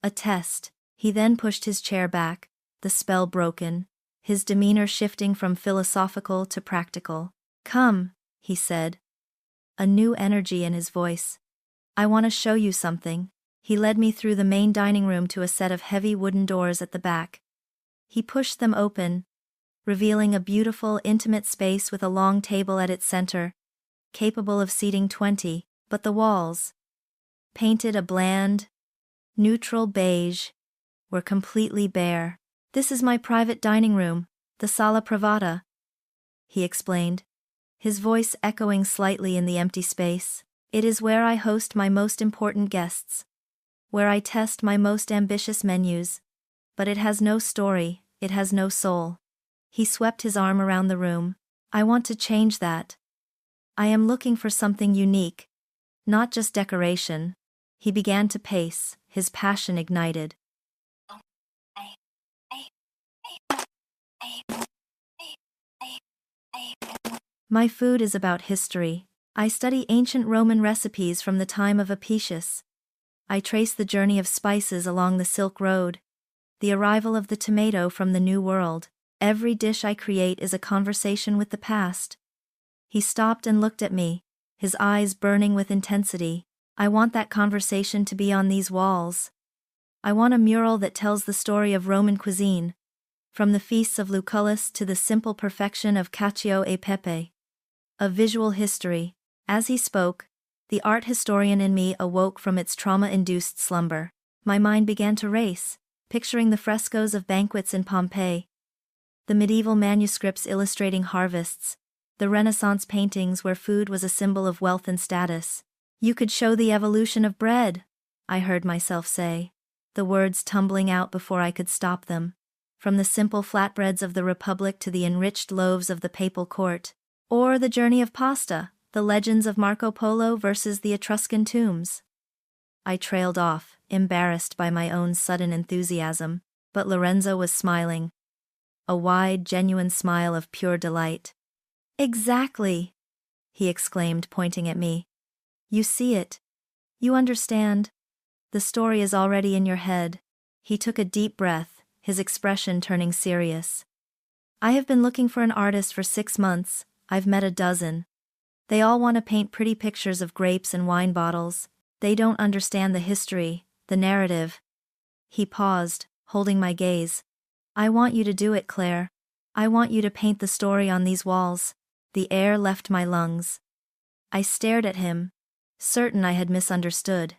A: a test. He then pushed his chair back, the spell broken, his demeanor shifting from philosophical to practical. "Come," he said, a new energy in his voice. "I want to show you something." He led me through the main dining room to a set of heavy wooden doors at the back. He pushed them open, revealing a beautiful, intimate space with a long table at its center, capable of seating 20, but the walls, painted a bland, neutral beige, were completely bare. "This is my private dining room, the sala privata," he explained, his voice echoing slightly in the empty space. "It is where I host my most important guests, where I test my most ambitious menus. But it has no story, it has no soul." He swept his arm around the room. "I want to change that. I am looking for something unique, not just decoration." He began to pace, his passion ignited. "My food is about history. I study ancient Roman recipes from the time of Apicius. I trace the journey of spices along the Silk Road, the arrival of the tomato from the New World. Every dish I create is a conversation with the past." He stopped and looked at me, his eyes burning with intensity. "I want that conversation to be on these walls. I want a mural that tells the story of Roman cuisine, from the feasts of Lucullus to the simple perfection of cacio e pepe. A visual history." As he spoke, the art historian in me awoke from its trauma-induced slumber. My mind began to race, picturing the frescoes of banquets in Pompeii, the medieval manuscripts illustrating harvests, the Renaissance paintings where food was a symbol of wealth and status. "You could show the evolution of bread," I heard myself say, the words tumbling out before I could stop them. "From the simple flatbreads of the Republic to the enriched loaves of the Papal Court. Or the journey of pasta, the legends of Marco Polo versus the Etruscan tombs." I trailed off, embarrassed by my own sudden enthusiasm, but Lorenzo was smiling. A wide, genuine smile of pure delight. "Exactly," he exclaimed, pointing at me. "You see it. You understand. The story is already in your head." He took a deep breath, his expression turning serious. "I have been looking for an artist for 6 months. I've met a dozen. They all want to paint pretty pictures of grapes and wine bottles. They don't understand the history, the narrative." He paused, holding my gaze. "I want you to do it, Claire. I want you to paint the story on these walls." The air left my lungs. I stared at him, certain I had misunderstood.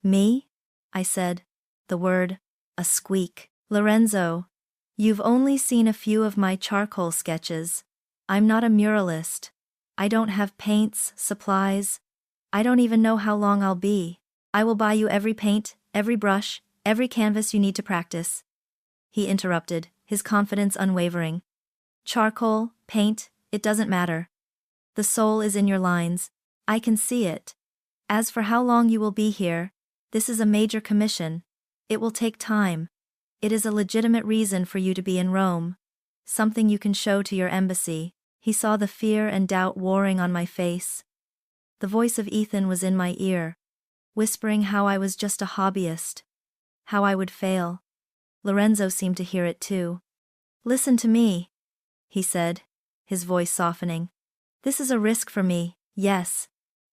A: "Me?" I said, the word a squeak. "Lorenzo, you've only seen a few of my charcoal sketches. I'm not a muralist. I don't have paints, supplies. I don't even know how long I'll be. I will buy you every paint, every brush, every canvas you need to practice." He interrupted, his confidence unwavering. "Charcoal, paint, it doesn't matter. The soul is in your lines. I can see it. As for how long you will be here, this is a major commission. It will take time. It is a legitimate reason for you to be in Rome. Something you can show to your embassy." He saw the fear and doubt warring on my face. The voice of Ethan was in my ear, whispering how I was just a hobbyist, how I would fail. Lorenzo seemed to hear it too. "Listen to me," he said, his voice softening. "This is a risk for me, yes.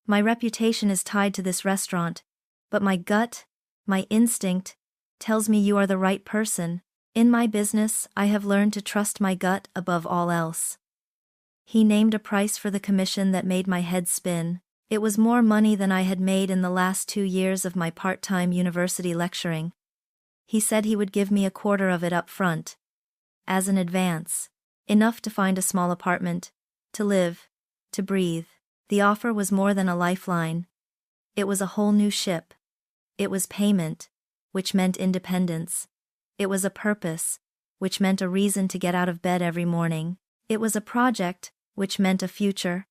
A: My reputation is tied to this restaurant, but my gut, my instinct, tells me you are the right person. In my business, I have learned to trust my gut above all else. He named a price for the commission that made my head spin. It was more money than I had made in the last 2 years of my part-time university lecturing. He said he would give me a quarter of it up front, as an advance, enough to find a small apartment, to live, to breathe. The offer was more than a lifeline. It was a whole new ship. It was payment, which meant independence. It was a purpose, which meant a reason to get out of bed every morning. It was a project, which meant a future.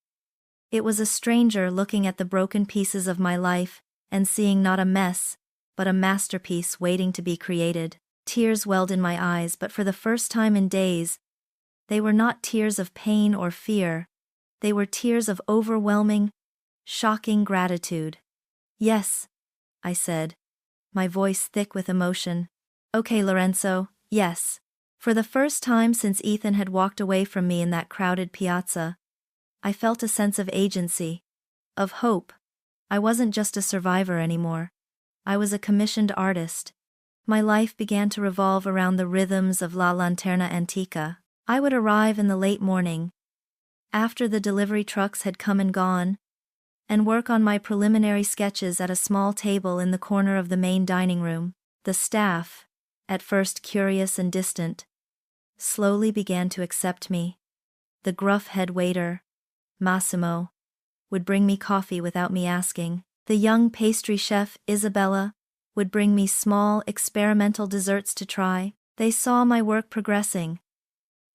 A: It was a stranger looking at the broken pieces of my life and seeing not a mess, but a masterpiece waiting to be created. Tears welled in my eyes, but for the first time in days, they were not tears of pain or fear. They were tears of overwhelming, shocking gratitude. Yes, I said, my voice thick with emotion. Okay, Lorenzo, yes. For the first time since Ethan had walked away from me in that crowded piazza, I felt a sense of agency, of hope. I wasn't just a survivor anymore. I was a commissioned artist. My life began to revolve around the rhythms of La Lanterna Antica. I would arrive in the late morning, after the delivery trucks had come and gone, and work on my preliminary sketches at a small table in the corner of the main dining room. The staff, at first curious and distant, slowly began to accept me. The gruff head waiter, Massimo, would bring me coffee without me asking. The young pastry chef, Isabella, would bring me small, experimental desserts to try. They saw my work progressing,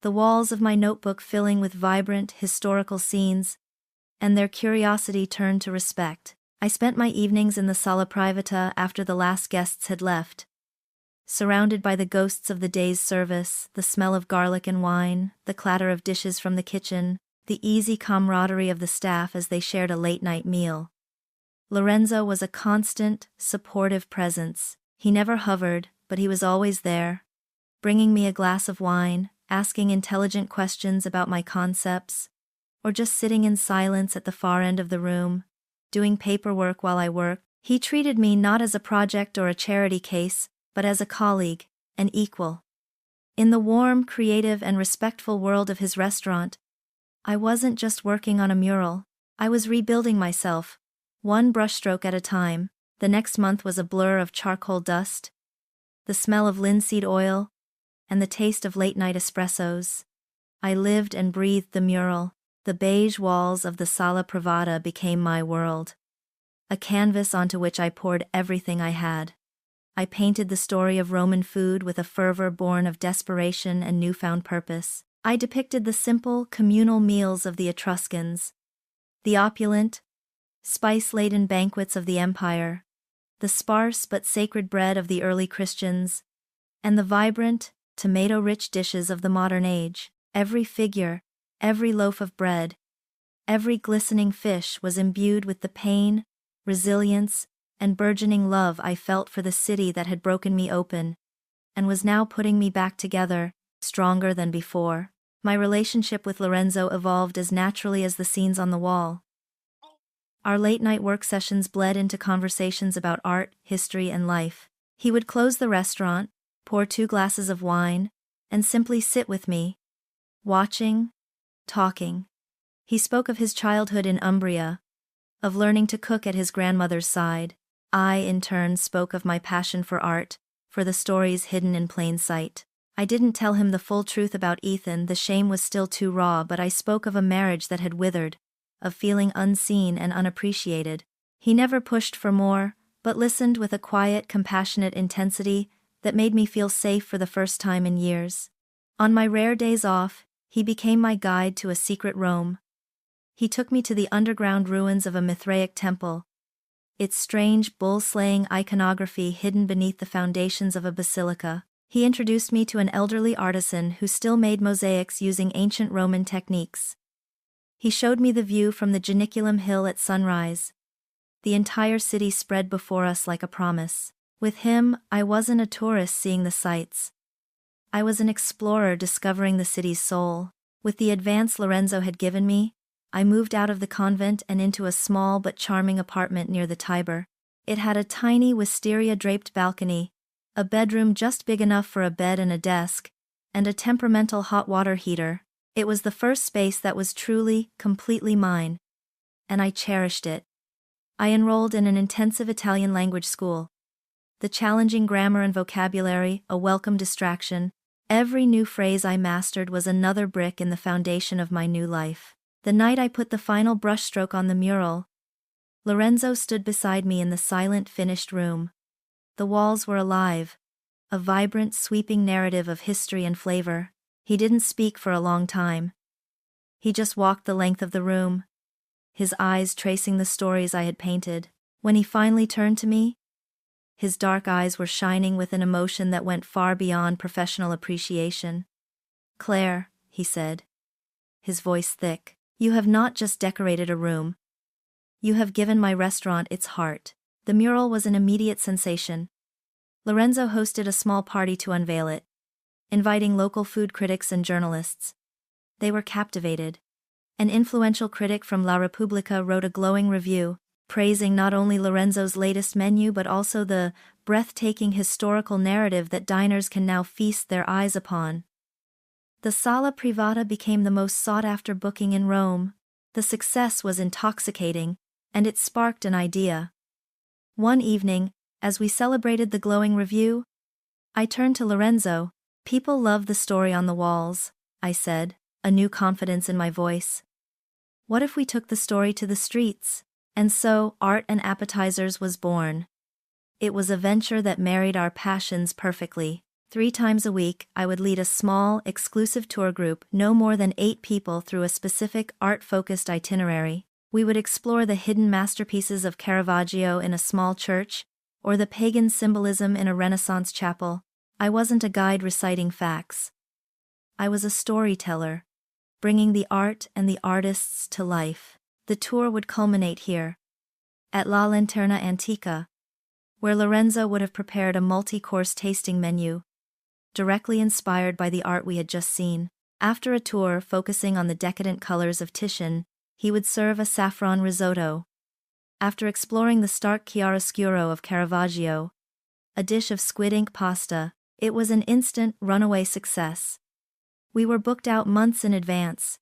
A: the walls of my notebook filling with vibrant, historical scenes, and their curiosity turned to respect. I spent my evenings in the Sala Privata after the last guests had left, surrounded by the ghosts of the day's service, the smell of garlic and wine, the clatter of dishes from the kitchen, the easy camaraderie of the staff as they shared a late-night meal. Lorenzo was a constant, supportive presence. He never hovered, but he was always there, bringing me a glass of wine, asking intelligent questions about my concepts, or just sitting in silence at the far end of the room, doing paperwork while I worked. He treated me not as a project or a charity case, but as a colleague, an equal. In the warm, creative, and respectful world of his restaurant, I wasn't just working on a mural. I was rebuilding myself, one brushstroke at a time. The next month was a blur of charcoal dust, the smell of linseed oil, and the taste of late-night espressos. I lived and breathed the mural. The beige walls of the Sala Privata became my world, a canvas onto which I poured everything I had. I painted the story of Roman food with a fervor born of desperation and newfound purpose. I depicted the simple, communal meals of the Etruscans, the opulent, spice-laden banquets of the Empire, the sparse but sacred bread of the early Christians, and the vibrant, tomato-rich dishes of the modern age. Every figure, every loaf of bread, every glistening fish was imbued with the pain, resilience, and burgeoning love I felt for the city that had broken me open, and was now putting me back together, stronger than before. My relationship with Lorenzo evolved as naturally as the scenes on the wall. Our late-night work sessions bled into conversations about art, history, and life. He would close the restaurant, pour 2 glasses of wine, and simply sit with me, watching, talking. He spoke of his childhood in Umbria, of learning to cook at his grandmother's side. I, in turn, spoke of my passion for art, for the stories hidden in plain sight. I didn't tell him the full truth about Ethan, the shame was still too raw, but I spoke of a marriage that had withered, of feeling unseen and unappreciated. He never pushed for more, but listened with a quiet, compassionate intensity that made me feel safe for the first time in years. On my rare days off, he became my guide to a secret Rome. He took me to the underground ruins of a Mithraic temple, its strange bull-slaying iconography hidden beneath the foundations of a basilica. He introduced me to an elderly artisan who still made mosaics using ancient Roman techniques. He showed me the view from the Janiculum Hill at sunrise. The entire city spread before us like a promise. With him, I wasn't a tourist seeing the sights. I was an explorer discovering the city's soul. With the advance Lorenzo had given me, I moved out of the convent and into a small but charming apartment near the Tiber. It had a tiny wisteria-draped balcony, A bedroom just big enough for a bed and a desk, and a temperamental hot water heater. It was the first space that was truly, completely mine. And I cherished it. I enrolled in an intensive Italian language school. The challenging grammar and vocabulary, a welcome distraction. Every new phrase I mastered was another brick in the foundation of my new life. The night I put the final brushstroke on the mural, Lorenzo stood beside me in the silent, finished room. The walls were alive, a vibrant, sweeping narrative of history and flavor. He didn't speak for a long time. He just walked the length of the room, his eyes tracing the stories I had painted. When he finally turned to me, his dark eyes were shining with an emotion that went far beyond professional appreciation. "Claire," he said, his voice thick, "you have not just decorated a room. You have given my restaurant its heart." The mural was an immediate sensation. Lorenzo hosted a small party to unveil it, inviting local food critics and journalists. They were captivated. An influential critic from La Repubblica wrote a glowing review, praising not only Lorenzo's latest menu but also the breathtaking historical narrative that diners can now feast their eyes upon. The Sala Privata became the most sought-after booking in Rome. The success was intoxicating, and it sparked an idea. One evening, as we celebrated the glowing review, I turned to Lorenzo. "People love the story on the walls," I said, a new confidence in my voice. "What if we took the story to the streets?" And so, Art and Appetizers was born. It was a venture that married our passions perfectly. 3 times a week, I would lead a small, exclusive tour group, no more than 8 people, through a specific art-focused itinerary. We would explore the hidden masterpieces of Caravaggio in a small church, or the pagan symbolism in a Renaissance chapel. I wasn't a guide reciting facts. I was a storyteller, bringing the art and the artists to life. The tour would culminate here, at La Lanterna Antica, where Lorenzo would have prepared a multi-course tasting menu, directly inspired by the art we had just seen. After a tour focusing on the decadent colors of Titian, he would serve a saffron risotto. After exploring the stark chiaroscuro of Caravaggio, a dish of squid ink pasta, it was an instant, runaway success. We were booked out months in advance.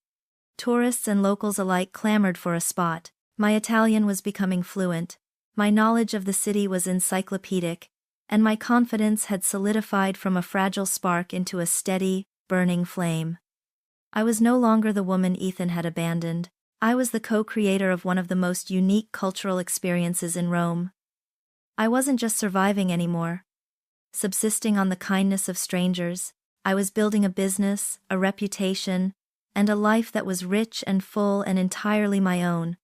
A: Tourists and locals alike clamored for a spot. My Italian was becoming fluent, my knowledge of the city was encyclopedic, and my confidence had solidified from a fragile spark into a steady, burning flame. I was no longer the woman Ethan had abandoned. I was the co-creator of one of the most unique cultural experiences in Rome. I wasn't just surviving anymore, subsisting on the kindness of strangers. I was building a business, a reputation, and a life that was rich and full and entirely my own.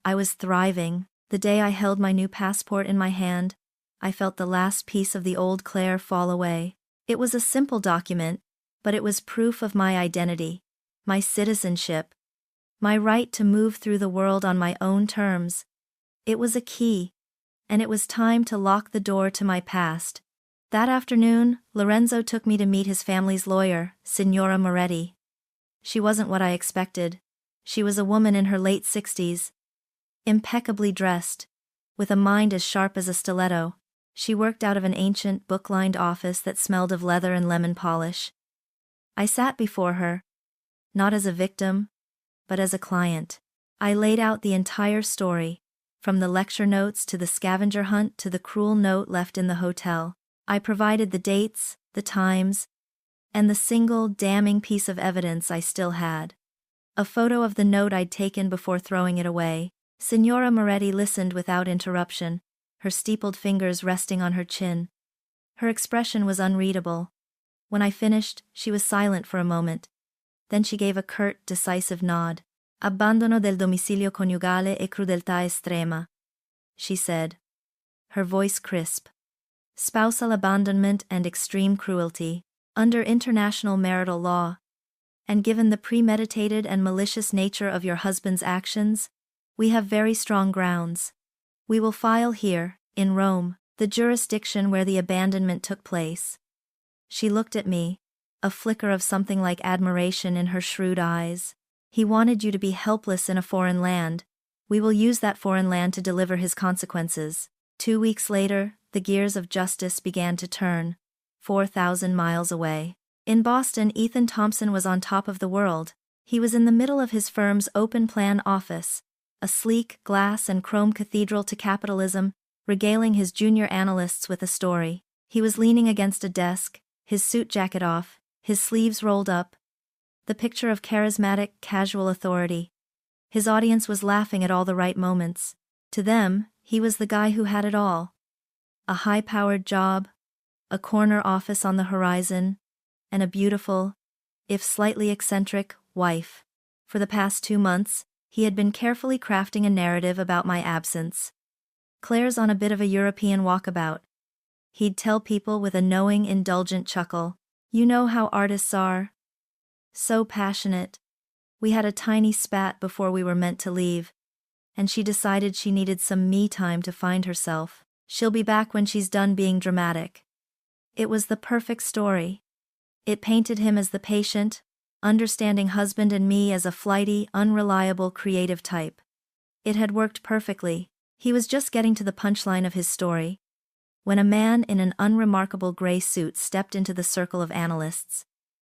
A: I was thriving. The day I held my new passport in my hand, I felt the last piece of the old Claire fall away. It was a simple document, but it was proof of my identity, my citizenship, my right to move through the world on my own terms. It was a key, and it was time to lock the door to my past. That afternoon, Lorenzo took me to meet his family's lawyer, Signora Moretti. She wasn't what I expected. She was a woman in her late 60s, impeccably dressed, with a mind as sharp as a stiletto. She worked out of an ancient, book-lined office that smelled of leather and lemon polish. I sat before her, not as a victim, but as a client. I laid out the entire story, from the lecture notes to the scavenger hunt to the cruel note left in the hotel. I provided the dates, the times, and the single damning piece of evidence I still had. A photo of the note I'd taken before throwing it away. Signora Moretti listened without interruption, her steepled fingers resting on her chin. Her expression was unreadable. When I finished, she was silent for a moment. Then she gave a curt, decisive nod. "Abbandono del domicilio coniugale e crudeltà estrema," she said, her voice crisp. "Spousal abandonment and extreme cruelty. Under international marital law, and given the premeditated and malicious nature of your husband's actions, we have very strong grounds. We will file here, in Rome, the jurisdiction where the abandonment took place." She looked at me, a flicker of something like admiration in her shrewd eyes. "He wanted you to be helpless in a foreign land. We will use that foreign land to deliver his consequences." 2 weeks later, the gears of justice began to turn, 4,000 miles away. In Boston, Ethan Thompson was on top of the world. He was in the middle of his firm's open-plan office, a sleek glass and chrome cathedral to capitalism, regaling his junior analysts with a story. He was leaning against a desk, his suit jacket off, his sleeves rolled up, the picture of charismatic, casual authority. His audience was laughing at all the right moments. To them, he was the guy who had it all. A high-powered job, a corner office on the horizon, and a beautiful, if slightly eccentric, wife. For the past 2 months, he had been carefully crafting a narrative about my absence. Claire's on a bit of a European walkabout. He'd tell people with a knowing, indulgent chuckle, "You know how artists are. So passionate. We had a tiny spat before we were meant to leave, and she decided she needed some me time to find herself. She'll be back when she's done being dramatic." It was the perfect story. It painted him as the patient, understanding husband and me as a flighty, unreliable creative type. It had worked perfectly. He was just getting to the punchline of his story, when a man in an unremarkable gray suit stepped into the circle of analysts.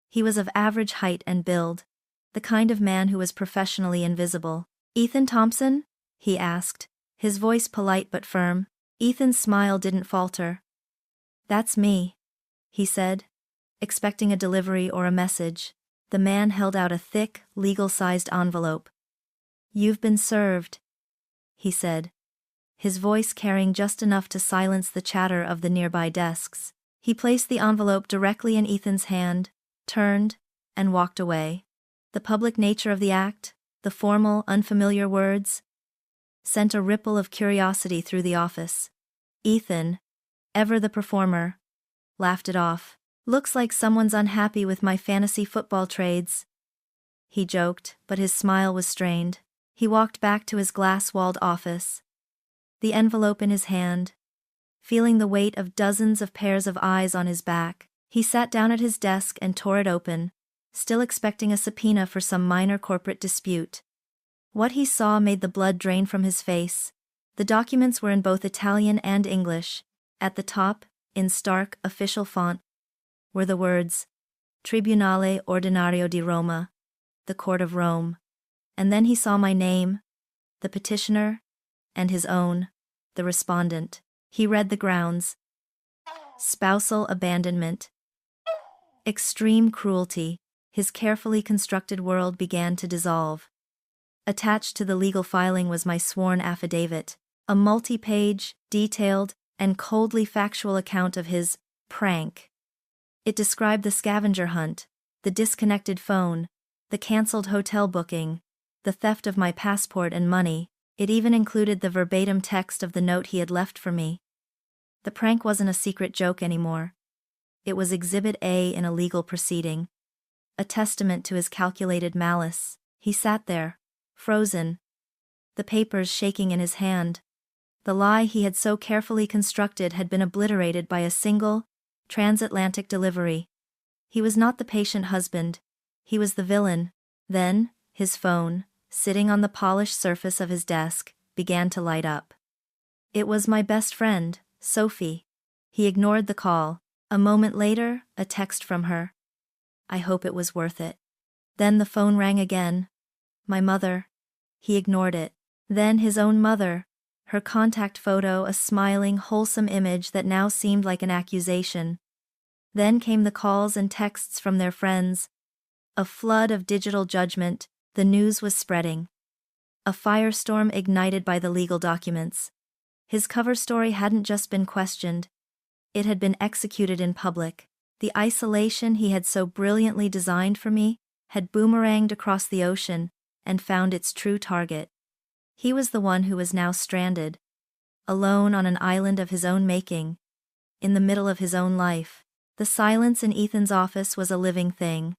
A: He was of average height and build, the kind of man who was professionally invisible. "Ethan Thompson?" he asked, his voice polite but firm. Ethan's smile didn't falter. "That's me," he said, expecting a delivery or a message. The man held out a thick, legal-sized envelope. "You've been served," he said, his voice carrying just enough to silence the chatter of the nearby desks. He placed the envelope directly in Ethan's hand, turned, and walked away. The public nature of the act, the formal, unfamiliar words, sent a ripple of curiosity through the office. Ethan, ever the performer, laughed it off. "Looks like someone's unhappy with my fantasy football trades," he joked, but his smile was strained. He walked back to his glass-walled office, the envelope in his hand. Feeling the weight of dozens of pairs of eyes on his back, he sat down at his desk and tore it open, still expecting a subpoena for some minor corporate dispute. What he saw made the blood drain from his face. The documents were in both Italian and English. At the top, in stark, official font, were the words, "Tribunale Ordinario di Roma," the Court of Rome. And then he saw my name, the petitioner, and his own, the respondent. He read the grounds: spousal abandonment, extreme cruelty. His carefully constructed world began to dissolve. Attached to the legal filing was my sworn affidavit, a multi-page, detailed, and coldly factual account of his prank. It described the scavenger hunt, the disconnected phone, the cancelled hotel booking, the theft of my passport and money. It even included the verbatim text of the note he had left for me. The prank wasn't a secret joke anymore. It was Exhibit A in a legal proceeding, a testament to his calculated malice. He sat there, frozen, the papers shaking in his hand. The lie he had so carefully constructed had been obliterated by a single, transatlantic delivery. He was not the patient husband. He was the villain. Then, his phone, sitting on the polished surface of his desk, began to light up. It was my best friend, Sophie. He ignored the call. A moment later, a text from her. "I hope it was worth it." Then the phone rang again. My mother. He ignored it. Then his own mother. Her contact photo, a smiling, wholesome image that now seemed like an accusation. Then came the calls and texts from their friends. A flood of digital judgment. The news was spreading. A firestorm ignited by the legal documents. His cover story hadn't just been questioned. It had been executed in public. The isolation he had so brilliantly designed for me had boomeranged across the ocean and found its true target. He was the one who was now stranded, alone on an island of his own making, in the middle of his own life. The silence in Ethan's office was a living thing.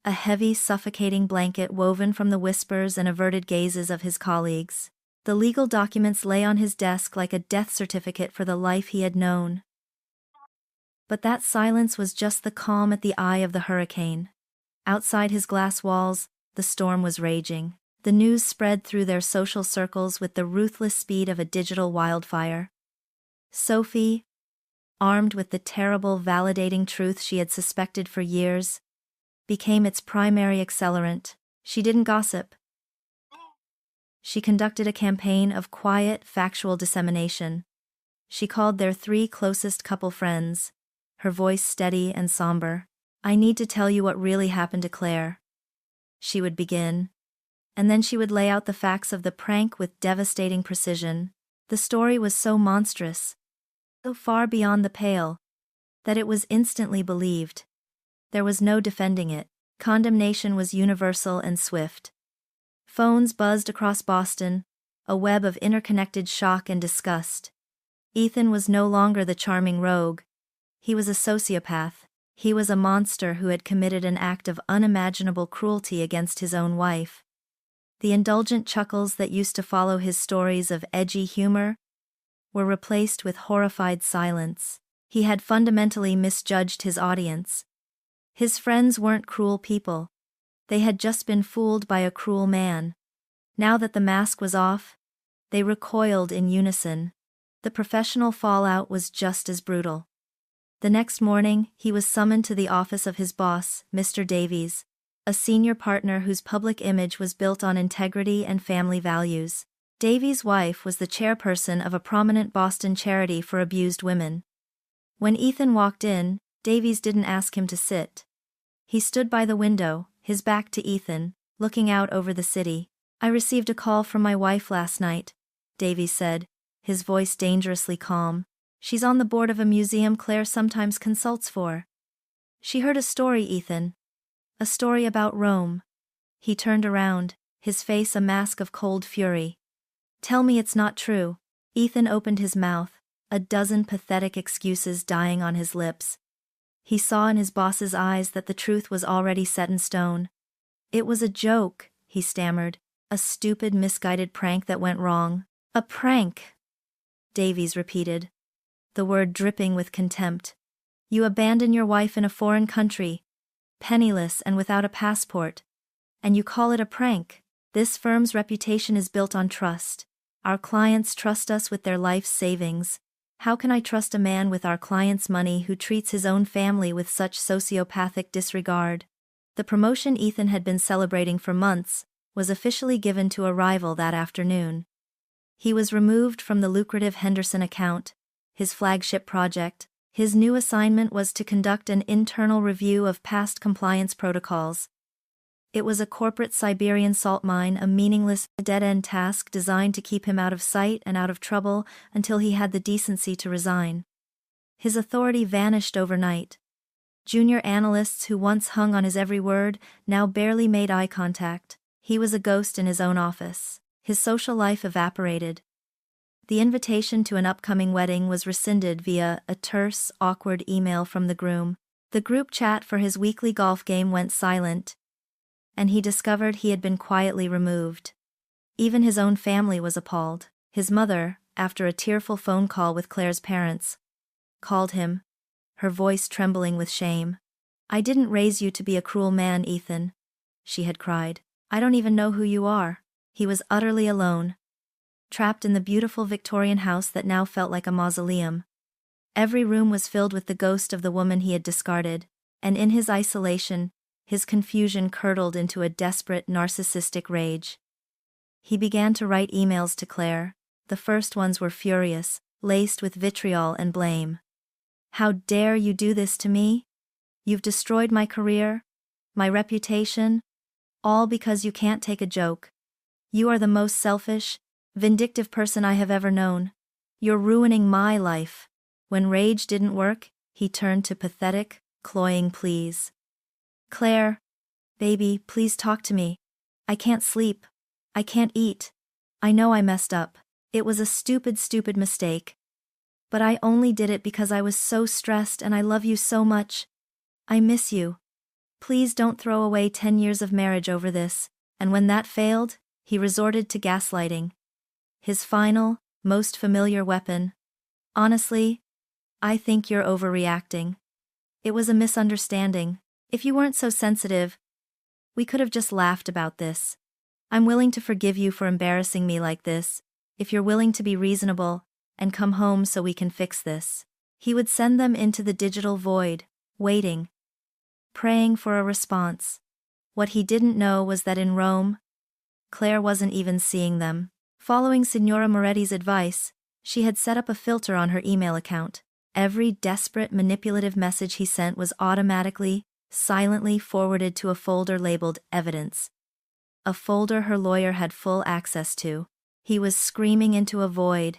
A: A heavy, suffocating blanket woven from the whispers and averted gazes of his colleagues. The legal documents lay on his desk like a death certificate for the life he had known. But that silence was just the calm at the eye of the hurricane. Outside his glass walls, the storm was raging. The news spread through their social circles with the ruthless speed of a digital wildfire. Sophie, armed with the terrible validating truth she had suspected for years, became its primary accelerant. She didn't gossip. She conducted a campaign of quiet, factual dissemination. She called their 3 closest couple friends, her voice steady and somber. "I need to tell you what really happened to Claire," she would begin. And then she would lay out the facts of the prank with devastating precision. The story was so monstrous, so far beyond the pale, that it was instantly believed. There was no defending it. Condemnation was universal and swift. Phones buzzed across Boston, a web of interconnected shock and disgust. Ethan was no longer the charming rogue. He was a sociopath. He was a monster who had committed an act of unimaginable cruelty against his own wife. The indulgent chuckles that used to follow his stories of edgy humor were replaced with horrified silence. He had fundamentally misjudged his audience. His friends weren't cruel people. They had just been fooled by a cruel man. Now that the mask was off, they recoiled in unison. The professional fallout was just as brutal. The next morning, he was summoned to the office of his boss, Mr. Davies, a senior partner whose public image was built on integrity and family values. Davies' wife was the chairperson of a prominent Boston charity for abused women. When Ethan walked in, Davies didn't ask him to sit. He stood by the window, his back to Ethan, looking out over the city. "I received a call from my wife last night," Davies said, his voice dangerously calm. "She's on the board of a museum Claire sometimes consults for. She heard a story, Ethan. A story about Rome." He turned around, his face a mask of cold fury. "Tell me it's not true." Ethan opened his mouth, a dozen pathetic excuses dying on his lips. He saw in his boss's eyes that the truth was already set in stone. "It was a joke," he stammered, "a stupid, misguided prank that went wrong." "A prank," Davies repeated, the word dripping with contempt. "You abandon your wife in a foreign country, penniless and without a passport, and you call it a prank. This firm's reputation is built on trust. Our clients trust us with their life savings. How can I trust a man with our clients' money who treats his own family with such sociopathic disregard?" The promotion Ethan had been celebrating for months was officially given to a rival that afternoon. He was removed from the lucrative Henderson account, his flagship project. His new assignment was to conduct an internal review of past compliance protocols. It was a corporate Siberian salt mine, a meaningless, dead-end task designed to keep him out of sight and out of trouble until he had the decency to resign. His authority vanished overnight. Junior analysts who once hung on his every word now barely made eye contact. He was a ghost in his own office. His social life evaporated. The invitation to an upcoming wedding was rescinded via a terse, awkward email from the groom. The group chat for his weekly golf game went silent, and he discovered he had been quietly removed. Even his own family was appalled. His mother, after a tearful phone call with Claire's parents, called him, her voice trembling with shame. "I didn't raise you to be a cruel man, Ethan," she had cried. "I don't even know who you are." He was utterly alone, trapped in the beautiful Victorian house that now felt like a mausoleum. Every room was filled with the ghost of the woman he had discarded, and in his isolation, his confusion curdled into a desperate, narcissistic rage. He began to write emails to Claire. The first ones were furious, laced with vitriol and blame. "How dare you do this to me? You've destroyed my career, my reputation, all because you can't take a joke. You are the most selfish, vindictive person I have ever known. You're ruining my life." When rage didn't work, he turned to pathetic, cloying pleas. "Claire, baby, please talk to me. I can't sleep. I can't eat. I know I messed up. It was a stupid, stupid mistake. But I only did it because I was so stressed and I love you so much. I miss you. Please don't throw away 10 years of marriage over this." And when that failed, he resorted to gaslighting. His final, most familiar weapon. "Honestly, I think you're overreacting. It was a misunderstanding. If you weren't so sensitive, we could have just laughed about this. I'm willing to forgive you for embarrassing me like this, if you're willing to be reasonable, and come home so we can fix this. He would send them into the digital void, waiting, praying for a response. What he didn't know was that in Rome, Claire wasn't even seeing them. Following Signora Moretti's advice, she had set up a filter on her email account. Every desperate, manipulative message he sent was automatically, silently forwarded to a folder labeled Evidence. A folder her lawyer had full access to. He was screaming into a void.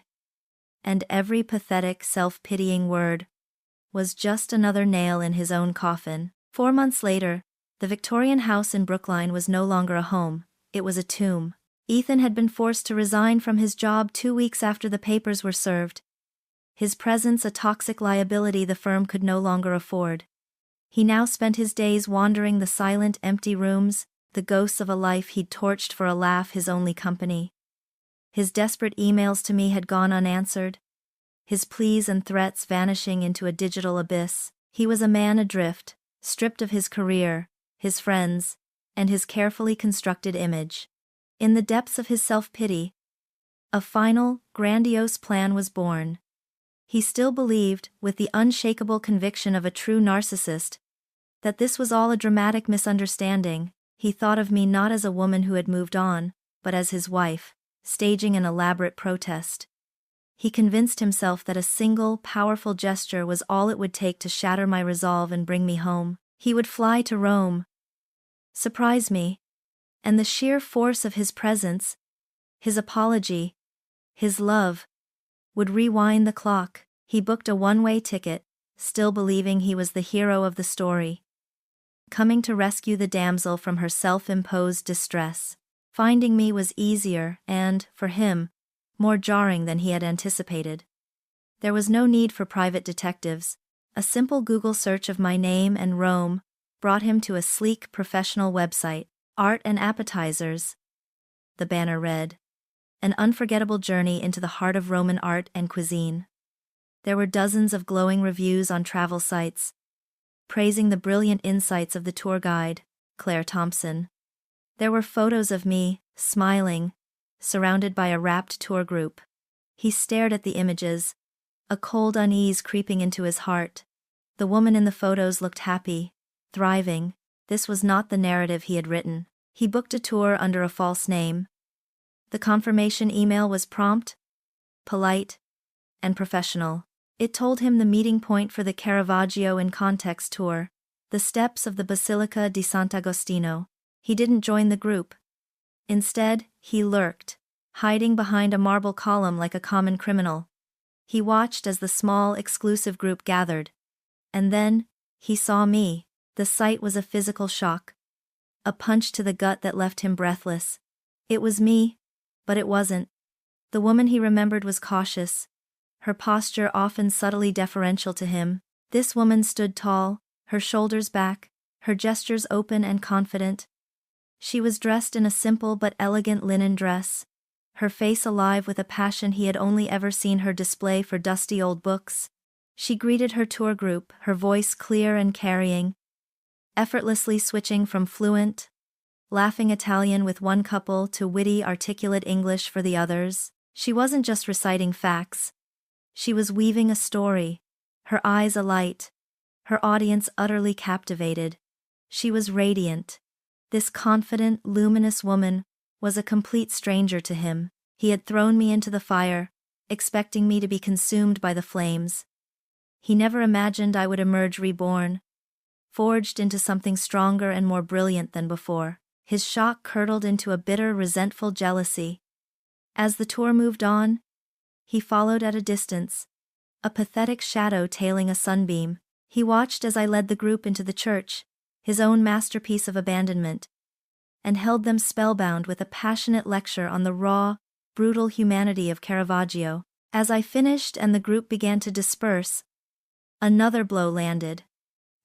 A: And every pathetic, self-pitying word was just another nail in his own coffin. 4 months later, the Victorian house in Brookline was no longer a home, it was a tomb. Ethan had been forced to resign from his job 2 weeks after the papers were served. His presence a toxic liability the firm could no longer afford. He now spent his days wandering the silent, empty rooms, the ghosts of a life he'd torched for a laugh, his only company. His desperate emails to me had gone unanswered, his pleas and threats vanishing into a digital abyss. He was a man adrift, stripped of his career, his friends, and his carefully constructed image. In the depths of his self-pity, a final, grandiose plan was born. He still believed, with the unshakable conviction of a true narcissist, that this was all a dramatic misunderstanding. He thought of me not as a woman who had moved on, but as his wife, staging an elaborate protest. He convinced himself that a single, powerful gesture was all it would take to shatter my resolve and bring me home. He would fly to Rome, surprise me, and the sheer force of his presence, his apology, his love, would rewind the clock. He booked a one-way ticket, still believing he was the hero of the story, coming to rescue the damsel from her self-imposed distress. Finding me was easier and, for him, more jarring than he had anticipated. There was no need for private detectives. A simple Google search of my name and Rome brought him to a sleek, professional website. Art and Appetizers, the banner read. An unforgettable journey into the heart of Roman art and cuisine. There were dozens of glowing reviews on travel sites, praising the brilliant insights of the tour guide, Claire Thompson. There were photos of me, smiling, surrounded by a rapt tour group. He stared at the images, a cold unease creeping into his heart. The woman in the photos looked happy, thriving. This was not the narrative he had written. He booked a tour under a false name. The confirmation email was prompt, polite, and professional. It told him the meeting point for the Caravaggio in Context tour, the steps of the Basilica di Sant'Agostino. He didn't join the group. Instead, he lurked, hiding behind a marble column like a common criminal. He watched as the small, exclusive group gathered. And then, he saw me. The sight was a physical shock. A punch to the gut that left him breathless. It was me, but it wasn't. The woman he remembered was cautious, her posture often subtly deferential to him. This woman stood tall, her shoulders back, her gestures open and confident. She was dressed in a simple but elegant linen dress, her face alive with a passion he had only ever seen her display for dusty old books. She greeted her tour group, her voice clear and carrying, effortlessly switching from fluent, laughing Italian with one couple to witty, articulate English for the others. She wasn't just reciting facts. She was weaving a story, her eyes alight, her audience utterly captivated. She was radiant. This confident, luminous woman was a complete stranger to him. He had thrown me into the fire, expecting me to be consumed by the flames. He never imagined I would emerge reborn, forged into something stronger and more brilliant than before. His shock curdled into a bitter, resentful jealousy. As the tour moved on, he followed at a distance, a pathetic shadow tailing a sunbeam. He watched as I led the group into the church, his own masterpiece of abandonment, and held them spellbound with a passionate lecture on the raw, brutal humanity of Caravaggio. As I finished and the group began to disperse, another blow landed.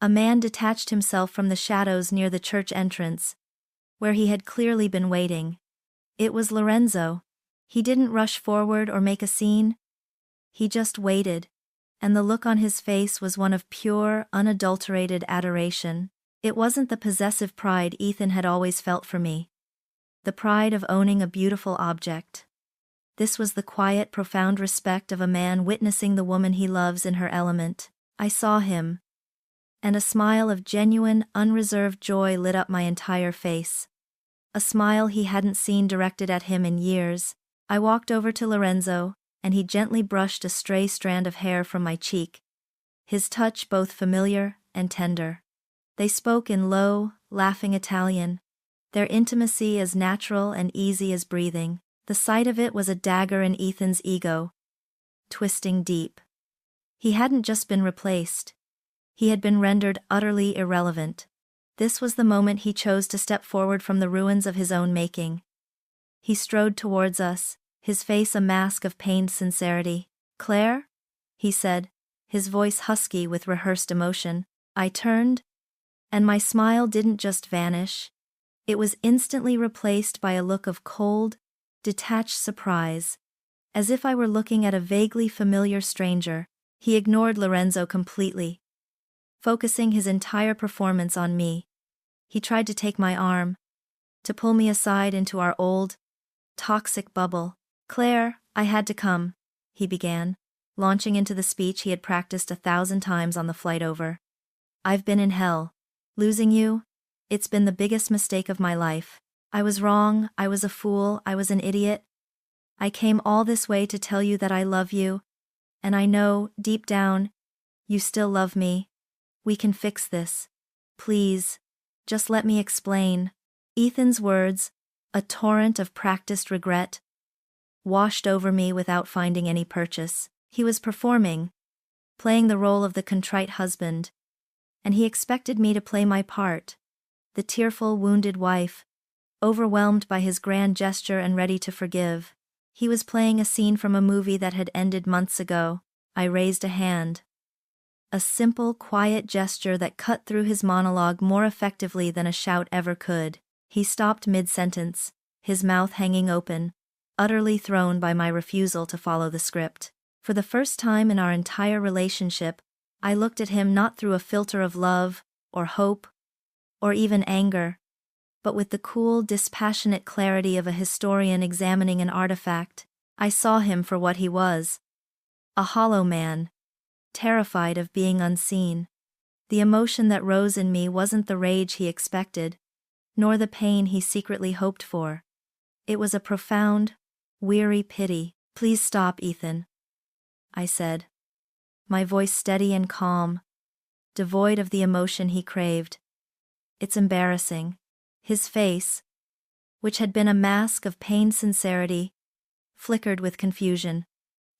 A: A man detached himself from the shadows near the church entrance, where he had clearly been waiting. It was Lorenzo. He didn't rush forward or make a scene. He just waited, and the look on his face was one of pure, unadulterated adoration. It wasn't the possessive pride Ethan had always felt for me. The pride of owning a beautiful object. This was the quiet, profound respect of a man witnessing the woman he loves in her element. I saw him, and a smile of genuine, unreserved joy lit up my entire face. A smile he hadn't seen directed at him in years. I walked over to Lorenzo, and he gently brushed a stray strand of hair from my cheek, his touch both familiar and tender. They spoke in low, laughing Italian, their intimacy as natural and easy as breathing. The sight of it was a dagger in Ethan's ego, twisting deep. He hadn't just been replaced. He had been rendered utterly irrelevant. This was the moment he chose to step forward from the ruins of his own making. He strode towards us, his face a mask of pained sincerity. "Claire?" he said, his voice husky with rehearsed emotion. I turned, and my smile didn't just vanish. It was instantly replaced by a look of cold, detached surprise, as if I were looking at a vaguely familiar stranger. He ignored Lorenzo completely, focusing his entire performance on me. He tried to take my arm, to pull me aside into our old, toxic bubble. "Claire, I had to come," he began, launching into the speech he had practiced 1,000 times on the flight over. "I've been in hell. Losing you, it's been the biggest mistake of my life. I was wrong, I was a fool, I was an idiot. I came all this way to tell you that I love you, and I know, deep down, you still love me. We can fix this. Please, just let me explain." Ethan's words, a torrent of practiced regret, washed over me without finding any purchase. He was performing, playing the role of the contrite husband, and he expected me to play my part, the tearful, wounded wife, overwhelmed by his grand gesture and ready to forgive. He was playing a scene from a movie that had ended months ago. I raised a hand. A simple, quiet gesture that cut through his monologue more effectively than a shout ever could. He stopped mid-sentence, his mouth hanging open, utterly thrown by my refusal to follow the script. For the first time in our entire relationship, I looked at him not through a filter of love, or hope, or even anger, but with the cool, dispassionate clarity of a historian examining an artifact. I saw him for what he was. A hollow man, terrified of being unseen. The emotion that rose in me wasn't the rage he expected, nor the pain he secretly hoped for. It was a profound, weary pity. "Please stop, Ethan," I said, my voice steady and calm, devoid of the emotion he craved. "It's embarrassing." His face, which had been a mask of pained sincerity, flickered with confusion.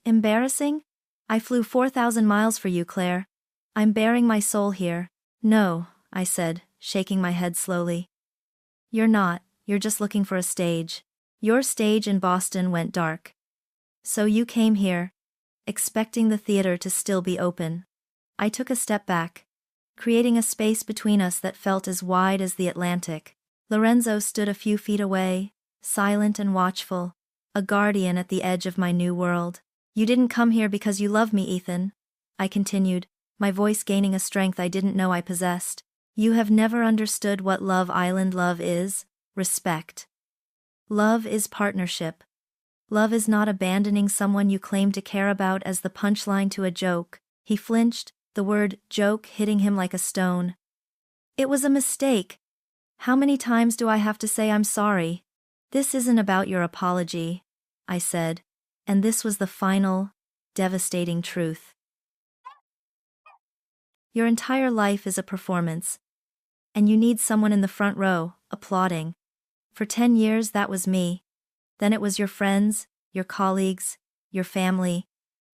A: "Embarrassing? I flew 4,000 miles for you, Claire. I'm bearing my soul here." "No," I said, shaking my head slowly. "You're not, you're just looking for a stage. Your stage in Boston went dark. So you came here, expecting the theater to still be open." I took a step back, creating a space between us that felt as wide as the Atlantic. Lorenzo stood a few feet away, silent and watchful, a guardian at the edge of my new world. "You didn't come here because you love me, Ethan," I continued, my voice gaining a strength I didn't know I possessed. "You have never understood what Love Island love is, respect. Love is partnership. Love is not abandoning someone you claim to care about as the punchline to a joke." He flinched, the word joke hitting him like a stone. "It was a mistake. How many times do I have to say I'm sorry?" "This isn't about your apology," I said, and this was the final, devastating truth. Your entire life is a performance, and you need someone in the front row, applauding. For 10 years that was me. Then it was your friends, your colleagues, your family.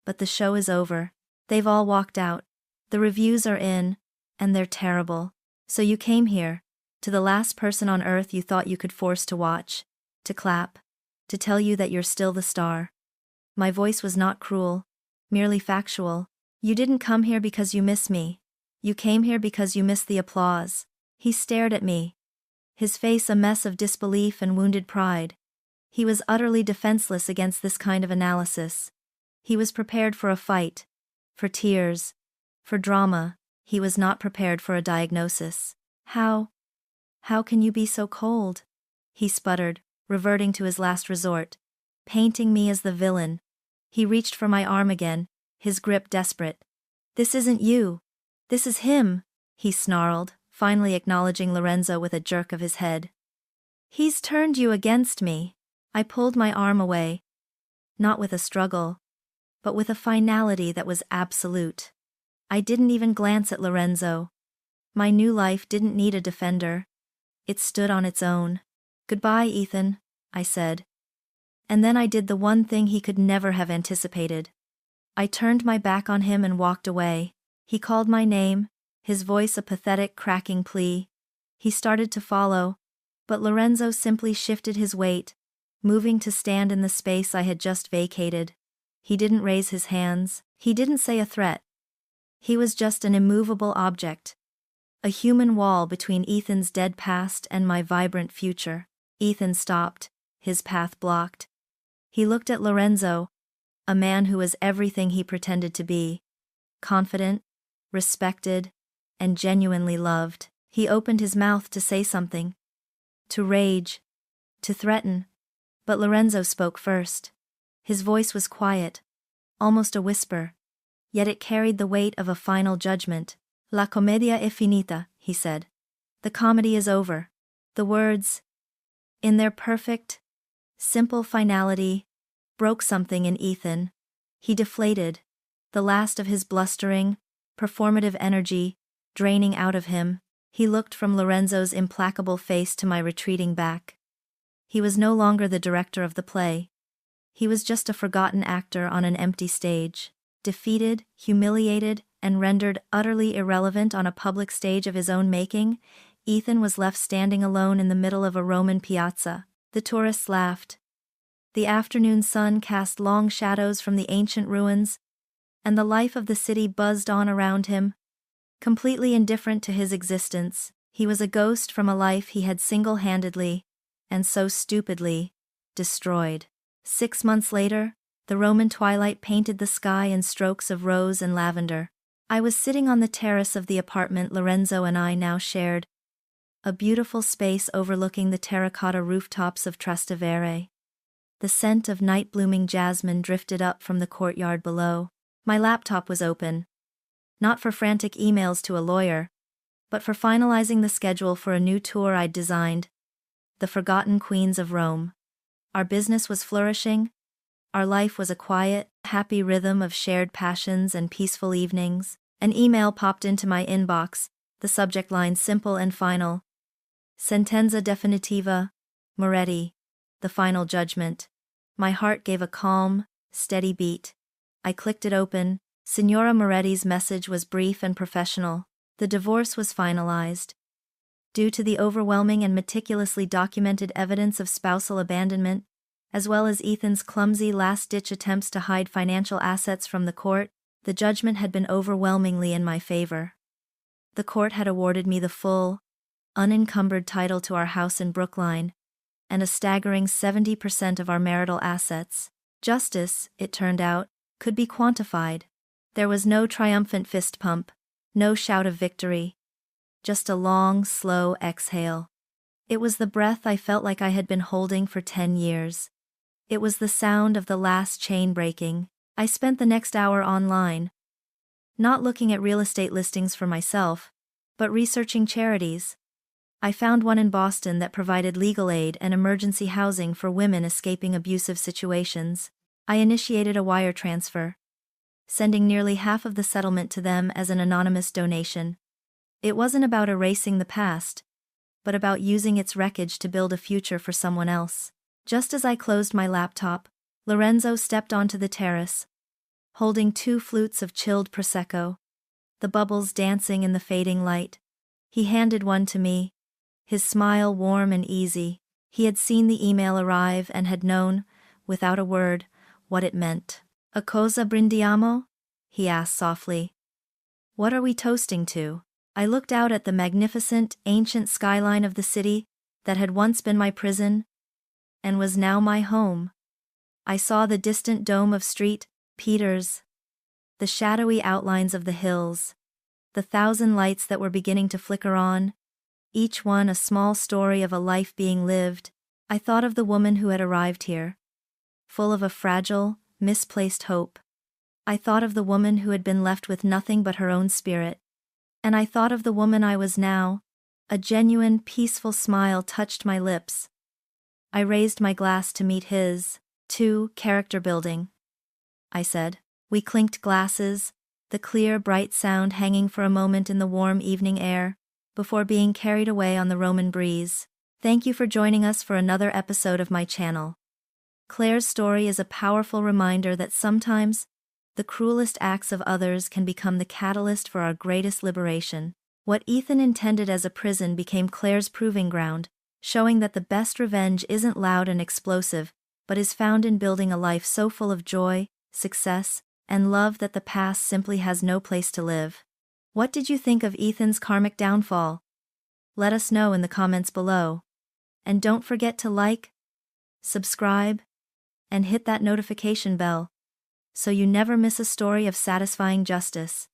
A: But the show is over. They've all walked out. The reviews are in, and they're terrible. So you came here, to the last person on earth you thought you could force to watch, to clap, to tell you that you're still the star. My voice was not cruel, merely factual. You didn't come here because you miss me. You came here because you missed the applause. He stared at me, his face a mess of disbelief and wounded pride. He was utterly defenseless against this kind of analysis. He was prepared for a fight, for tears, for drama. He was not prepared for a diagnosis. How can you be so cold?" he sputtered, reverting to his last resort. painting me as the villain. He reached for my arm again, his grip desperate. "This isn't you. This is him," he snarled, finally acknowledging Lorenzo with a jerk of his head. "He's turned you against me." I pulled my arm away. Not with a struggle, but with a finality that was absolute. I didn't even glance at Lorenzo. My new life didn't need a defender. It stood on its own. "Goodbye, Ethan," I said. And then I did the one thing he could never have anticipated. I turned my back on him and walked away. He called my name, his voice a pathetic, cracking plea. He started to follow, but Lorenzo simply shifted his weight, moving to stand in the space I had just vacated. He didn't raise his hands. He didn't say a threat. He was just an immovable object. A human wall between Ethan's dead past and my vibrant future. Ethan stopped, his path blocked. He looked at Lorenzo, a man who was everything he pretended to be. Confident, respected, and genuinely loved. He opened his mouth to say something. To rage. To threaten. But Lorenzo spoke first. His voice was quiet, almost a whisper, yet it carried the weight of a final judgment. "La commedia è finita," he said. "The comedy is over." The words, in their perfect, simple finality, broke something in Ethan. He deflated, the last of his blustering, performative energy draining out of him. He looked from Lorenzo's implacable face to my retreating back. He was no longer the director of the play. He was just a forgotten actor on an empty stage, defeated, humiliated, and rendered utterly irrelevant on a public stage of his own making. Ethan was left standing alone in the middle of a Roman piazza. The tourists laughed. The afternoon sun cast long shadows from the ancient ruins, and the life of the city buzzed on around him. Completely indifferent to his existence, he was a ghost from a life he had single-handedly, and so stupidly, destroyed. 6 months later, the Roman twilight painted the sky in strokes of rose and lavender. I was sitting on the terrace of the apartment Lorenzo and I now shared, a beautiful space overlooking the terracotta rooftops of Trastevere. The scent of night-blooming jasmine drifted up from the courtyard below. My laptop was open. Not for frantic emails to a lawyer, but for finalizing the schedule for a new tour I'd designed. The Forgotten Queens of Rome. Our business was flourishing. Our life was a quiet, happy rhythm of shared passions and peaceful evenings. An email popped into my inbox, the subject line simple and final. Sentenza definitiva, Moretti. The final judgment. My heart gave a calm, steady beat. I clicked it open. Signora Moretti's message was brief and professional. The divorce was finalized. Due to the overwhelming and meticulously documented evidence of spousal abandonment, as well as Ethan's clumsy last-ditch attempts to hide financial assets from the court, the judgment had been overwhelmingly in my favor. The court had awarded me the full, unencumbered title to our house in Brookline, and a staggering 70% of our marital assets. Justice, it turned out, could be quantified. There was no triumphant fist pump, no shout of victory. Just a long, slow exhale. It was the breath I felt like I had been holding for 10 years. It was the sound of the last chain breaking. I spent the next hour online, not looking at real estate listings for myself, but researching charities. I found one in Boston that provided legal aid and emergency housing for women escaping abusive situations. I initiated a wire transfer, sending nearly half of the settlement to them as an anonymous donation. It wasn't about erasing the past, but about using its wreckage to build a future for someone else. Just as I closed my laptop, Lorenzo stepped onto the terrace, holding 2 flutes of chilled Prosecco, the bubbles dancing in the fading light. He handed one to me, his smile warm and easy. He had seen the email arrive and had known, without a word, what it meant. "A cosa brindiamo?" he asked softly. "What are we toasting to?" I looked out at the magnificent, ancient skyline of the city that had once been my prison and was now my home. I saw the distant dome of St. Peter's, the shadowy outlines of the hills, the 1,000 lights that were beginning to flicker on, each one a small story of a life being lived. I thought of the woman who had arrived here, full of a fragile, misplaced hope. I thought of the woman who had been left with nothing but her own spirit. And I thought of the woman I was now. A genuine, peaceful smile touched my lips. I raised my glass to meet his. Character building, I said. We clinked glasses, the clear, bright sound hanging for a moment in the warm evening air, before being carried away on the Roman breeze. Thank you for joining us for another episode of my channel. Claire's story is a powerful reminder that sometimes, the cruelest acts of others can become the catalyst for our greatest liberation. What Ethan intended as a prison became Claire's proving ground, showing that the best revenge isn't loud and explosive, but is found in building a life so full of joy, success, and love that the past simply has no place to live. What did you think of Ethan's karmic downfall? Let us know in the comments below. And don't forget to like, subscribe, and hit that notification bell, so you never miss a story of satisfying justice.